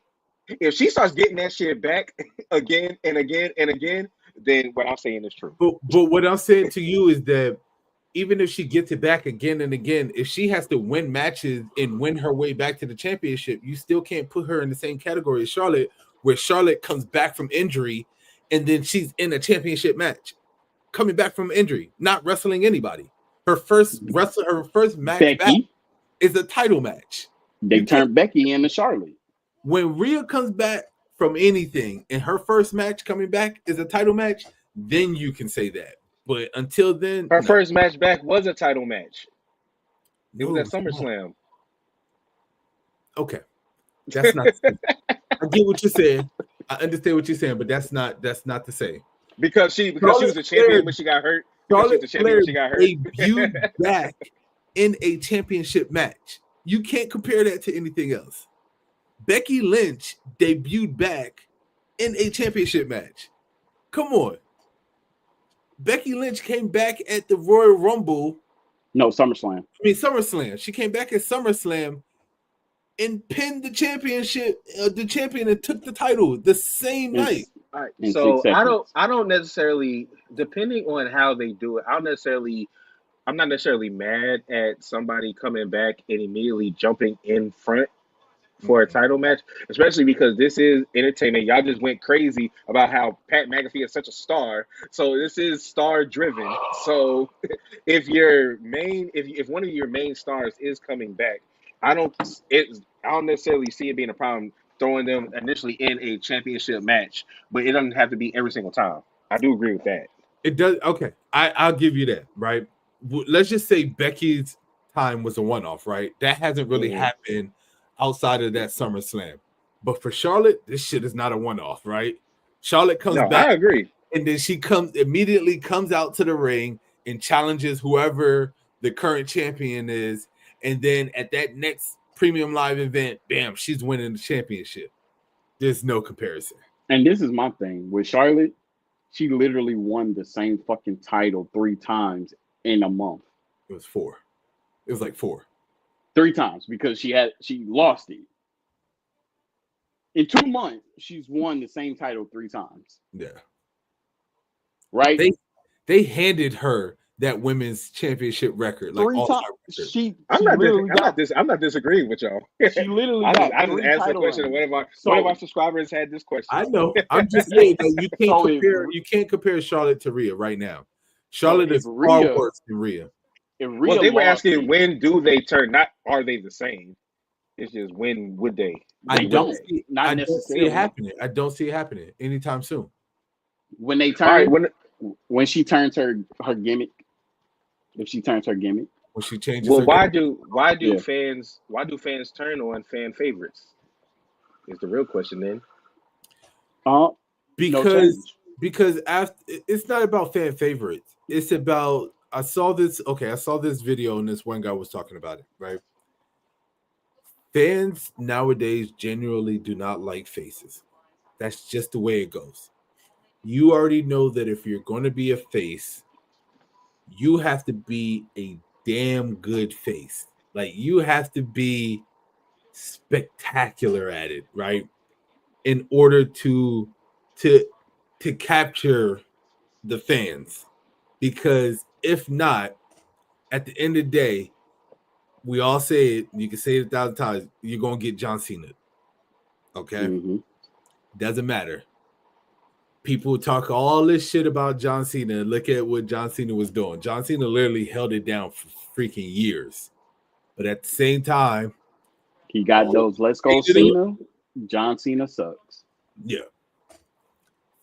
if she starts getting that shit back again and again and again, then what I'm saying is true. But what I'm saying to you is that even if she gets it back again and again, if she has to win matches and win her way back to the championship, you still can't put her in the same category as Charlotte, where Charlotte comes back from injury and then she's in a championship match, coming back from injury, not wrestling anybody. Her first match Becky. back is a title match. They turned Becky into Charlotte. When Rhea comes back from anything and her first match coming back is a title match, then you can say that. But until then, Her first match back was a title match. It was at SummerSlam. Okay, that's not. I get what you're saying. I understand what you're saying, but that's not the same. Because she was the champion when she got hurt. Charlotte Flair debuted back in a championship match. You can't compare that to anything else. Becky Lynch debuted back in a championship match. Come on. Becky Lynch came back at the Royal Rumble. No, SummerSlam. SummerSlam. She came back at SummerSlam and pinned the champion and took the title the same night. All right. So I don't necessarily, depending on how they do it, I'm not necessarily mad at somebody coming back and immediately jumping in front for a title match, especially because this is entertainment. Y'all just went crazy about how Pat McAfee is such a star. So this is star driven. So if one of your main stars is coming back, I don't necessarily see it being a problem throwing them initially in a championship match, but it doesn't have to be every single time. I do agree with that. It does. Okay. I'll give you that, right? let's just say Becky's time was a one-off, right? That hasn't really Mhm. happened outside of that SummerSlam. But for Charlotte, this shit is not a one-off, right? Charlotte comes No, back I agree. and then she immediately comes out to the ring and challenges whoever the current champion is. And then at that next premium live event, bam, she's winning the championship. There's no comparison. And this is my thing with Charlotte. She literally won the same fucking title 3 times in a month. It was 4. It was like 4. 3 times because she lost it. In 2 months, she's won the same title 3 times. Yeah. Right? They handed her that women's championship record, like 3 times. all-star record. She literally got. I'm not disagreeing with y'all. She literally I got just 3 asked the title question. reigns. One of our subscribers had this question. I know. I'm just saying that you can't compare Charlotte to Rhea right now. Charlotte is far worse than Rhea. Well, they were asking when do they turn, not are they the same. It's just when would they? I don't see it happening. I don't see it happening anytime soon. When they turn, when she turns her gimmick, if she turns her gimmick, when she changes. Well, why do fans turn on fan favorites? Is the real question then. Because after, it's not about fan favorites. It's about I saw this video and this one guy was talking about it, right? Fans nowadays genuinely do not like faces. That's just the way it goes. You already know that if you're going to be a face, you have to be a damn good face. Like you have to be spectacular at it, right? In order to capture the fans. Because if not, at the end of the day, we all say it, you can say it 1,000 times, you're going to get John Cena. Okay? Mm-hmm. Doesn't matter. People talk all this shit about John Cena. Look at what John Cena was doing. John Cena literally held it down for freaking years. But at the same time, he got those let's go Cena. John Cena sucks. Yeah.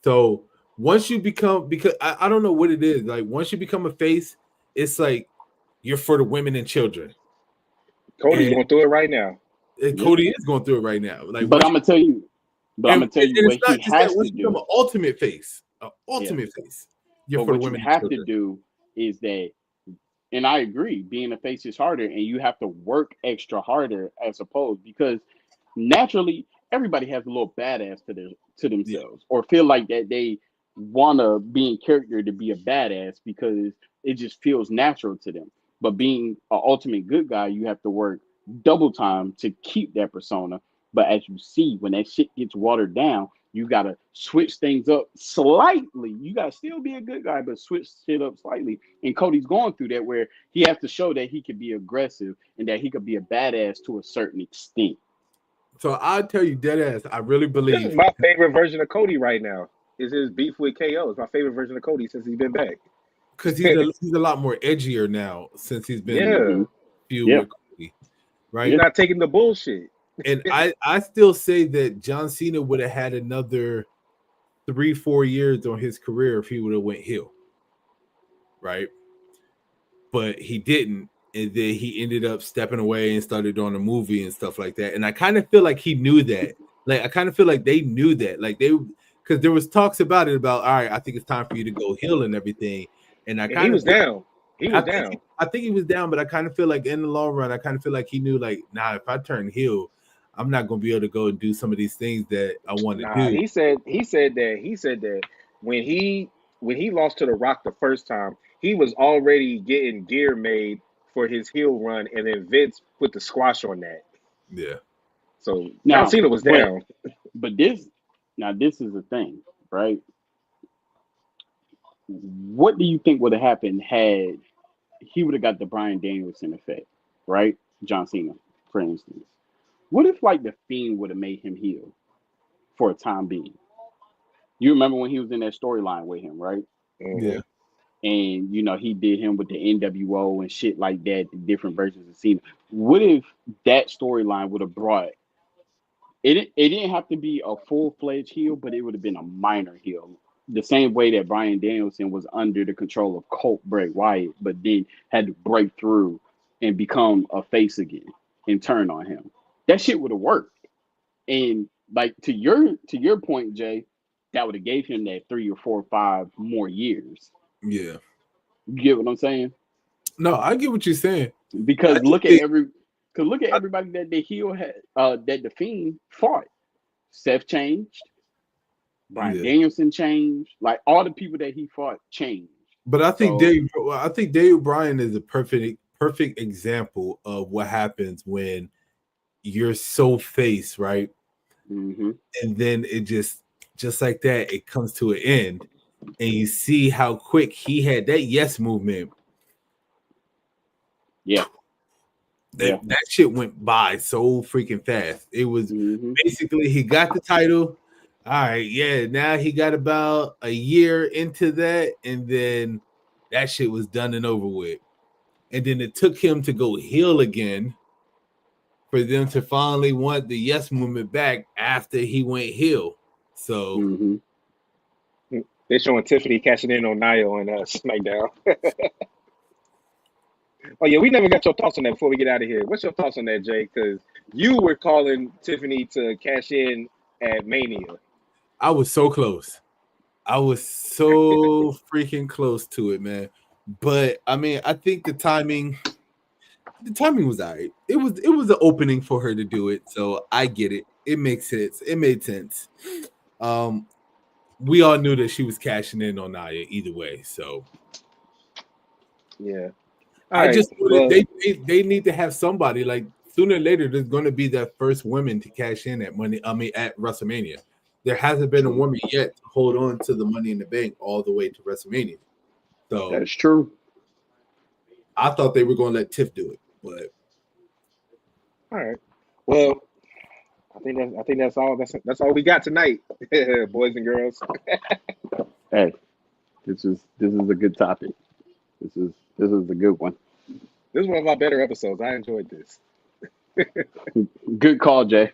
So once you become, because I don't know what it is, like once you become a face, it's like you're for the women and children. Cody's going through it right now. Cody is going through it right now. Like, but I'm gonna tell you what he has to do. An ultimate face, face. But what you have to do is that, and I agree, being a face is harder, and you have to work extra harder as opposed, because naturally everybody has a little badass to themselves, or feel like that they wanna be in character to be a badass because it just feels natural to them. But being an ultimate good guy, you have to work double time to keep that persona. But as you see, when that shit gets watered down, you gotta switch things up slightly. You gotta still be a good guy, but switch shit up slightly. And Cody's going through that, where he has to show that he could be aggressive and that he could be a badass to a certain extent. So I'll tell you, deadass, I really believe. This is my favorite version of Cody right now. Is his beef with KO? It's my favorite version of Cody since he's been back. Because he's a lot more edgier now since he's been with Cody, right? He's not taking the bullshit. And I still say that John Cena would have had another 3-4 years on his career if he would have went heel, right? But he didn't, and then he ended up stepping away and started doing a movie and stuff like that. And I kind of feel like he knew that. Like I kind of feel like they knew that, like because there was talks about it about, all right, I think it's time for you to go heel and everything. And he was down. I think he was down, but I kind of feel like in the long run, I kind of feel like he knew, like, nah, if I turn heel, I'm not gonna be able to go and do some of these things that I want to do. He said that when he lost to The Rock the first time, he was already getting gear made for his heel run, and then Vince put the squash on that. Yeah. So John Cena was down. But this is the thing, right? What do you think would have happened had he would have got the Bryan Danielson effect, right? John Cena, for instance. What if like the Fiend would have made him heel for a time being? You remember when he was in that storyline with him, right? Yeah. And he did him with the NWO and shit like that, the different versions of Cena. What if that storyline would have brought it? It didn't have to be a full-fledged heel, but it would have been a minor heel. the same way that Bryan Danielson was under the control of Colt Bray Wyatt, but then had to break through and become a face again and turn on him. That shit would have worked. And like to your point, Jay, that would have gave him that 3 or 4 or 5 more years. Yeah. You get what I'm saying? No, I get what you're saying. I Because just think, look at everybody that the heel had that the Fiend fought. Seth changed, Bryan yeah. Danielson changed, like all the people that he fought changed. But So I think Dave Bryan is a perfect example of what happens when you're so face, right? mhm, And then it just like that, it comes to an end. And you see how quick he had that yes movement. yeah, yeah, That shit went by so freaking fast. It was mhm, basically he got the title. All right, yeah. Now he got about a year into that, and then that shit was done and over with. And then it took him to go heel again for them to finally want the yes movement back after he went heel. So mhm. They're showing Tiffany cashing in on Nia on SmackDown. Oh yeah, we never got your thoughts on that before we get out of here. What's your thoughts on that, Jay? Because you were calling Tiffany to cash in at Mania. I was so close. I was so freaking close to it, man. But I mean, I think the timing was all right. It was an opening for her to do it, so I get it. It makes sense. It made sense. Um, we all knew that she was cashing in on Nia either way, so Yeah. All I right. just knew that Well, they need to have somebody like sooner or later. There's going to be that first woman to cash in at money. I mean, at WrestleMania, there hasn't been a true. woman yet to hold on to the Money in the Bank all the way to WrestleMania. So That's true. I thought they were going to let Tiff do it, but All right. Well, I think that's all. That's all we got tonight, boys and girls. Hey, this is a good topic. This is a good one. This is one of our better episodes. I enjoyed this. Good call, Jay.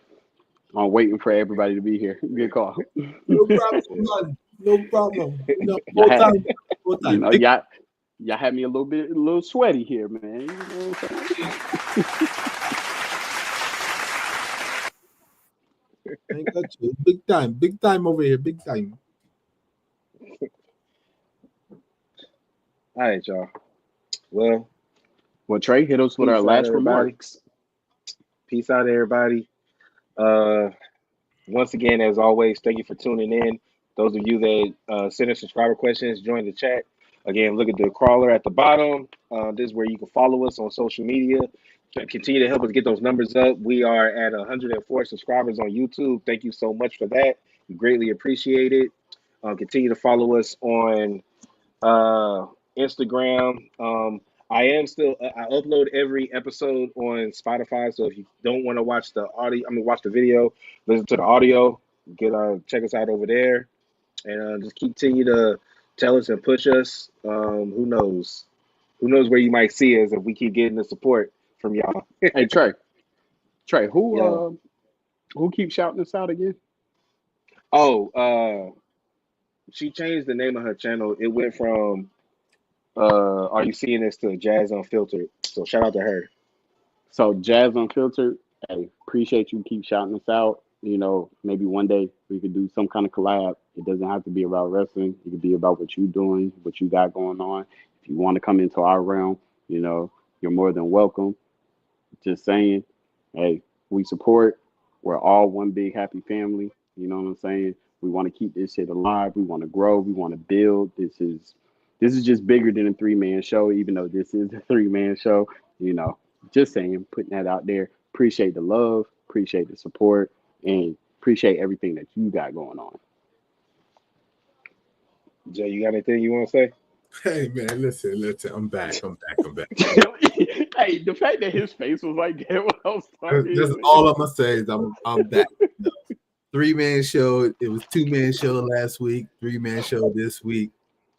I'm waiting for everybody to be here. Good call. no problem, none. No problem. No, y'all full had, time, full you time. know, y'all had me a little sweaty here, man. You know what I'm saying? I got you. Big time over here, big time. All right, y'all. Well, Well, Trey, hit us with our peace out, last everybody. remarks. Peace out, everybody. Uh, Once again, as always, thank you for tuning in. Those of you that send us subscriber questions, join the chat. Again, look at the crawler at the bottom. This is where you can follow us on social media. Continue to help us get those numbers up. We are at 104 subscribers on YouTube. Thank you so much for that. We greatly appreciate it. Continue to follow us on uh, Instagram. I am still I upload every episode on Spotify. So if you don't want to watch the audio, I mean watch the video, listen to the audio. Get check us out over there, and just continue to tell us and push us. Who knows? Who knows where you might see us if we keep getting the support from y'all? Hey, Trey, Yeah. who keeps shouting us out again? Oh, she changed the name of her channel. It went from Are You Seeing This to Jazz Unfiltered. So shout out to her. So, Jazz Unfiltered. Hey, appreciate you keep shouting us out. You know, maybe one day we could do some kind of collab. It doesn't have to be about wrestling. It could be about what you're doing, what you got going on. If you want to come into our realm, you know, you're more than welcome. Just saying, hey, we support. We're all one big happy family. You know what I'm saying? We want to keep this shit alive. We want to grow. We want to build. This is just bigger than a 3-man show, even though this is a 3-man show. You know, just saying, putting that out there. Appreciate the love, appreciate the support, and appreciate everything that you got going on. Jay, you got anything you want to say? Hey man, listen. I'm back. I'm back. Hey, the fact that his face was like that when I was That's talking, all I'm gonna say is I'm back. 3-man show. It was 2-man show last week. 3-man show this week.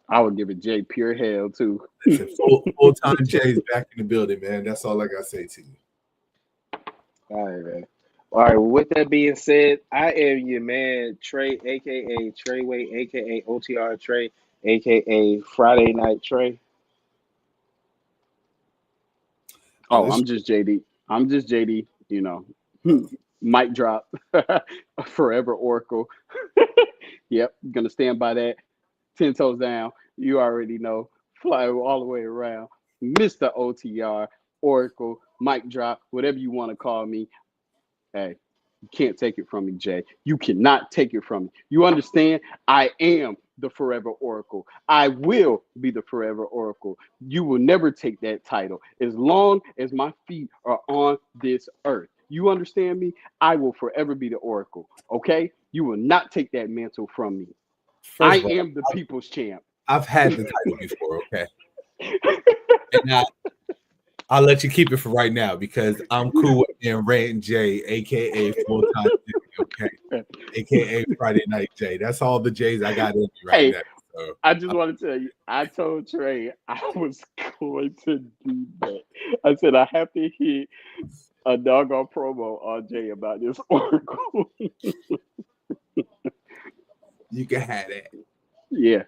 I would give it Jay pure hell too. Listen, full time Jay's back in the building, man. That's all I gotta say to you. All right, man. All right, with that being said, I am your man, Trey, aka Treyway, aka OTR Trey, aka Friday Night Trey. Oh, Oh, this I'm just JD. I'm just JD. You know, mic drop. Forever Oracle. Yep, gonna stand by that. 10 toes down. You already know. Fly all the way around. Mr. OTR, Oracle, mic drop, whatever you want to call me. Hey, you can't take it from me, Jay. You cannot take it from me. You understand? I am the forever oracle. I will be the forever oracle. You will never take that title as long as my feet are on this earth. You understand me? I will forever be the oracle. Okay? You will not take that mantle from me. I first of all, am the people's champ. I've had the title before, okay, and I'll let you keep it for right now because I'm cool with being Rant J, aka full time J, okay, aka Friday Night J. That's all the J's I got in me right Hey, now. So I just want to tell you, I told Trey I was going to do that. I said I have to hit a doggone promo on Jay about this Oracle. you can have that. Yeah.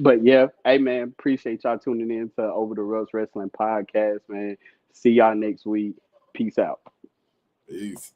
But yeah, hey man, appreciate y'all tuning in to Over the Ropes Wrestling Podcast, man. See y'all next week. Peace out. Peace.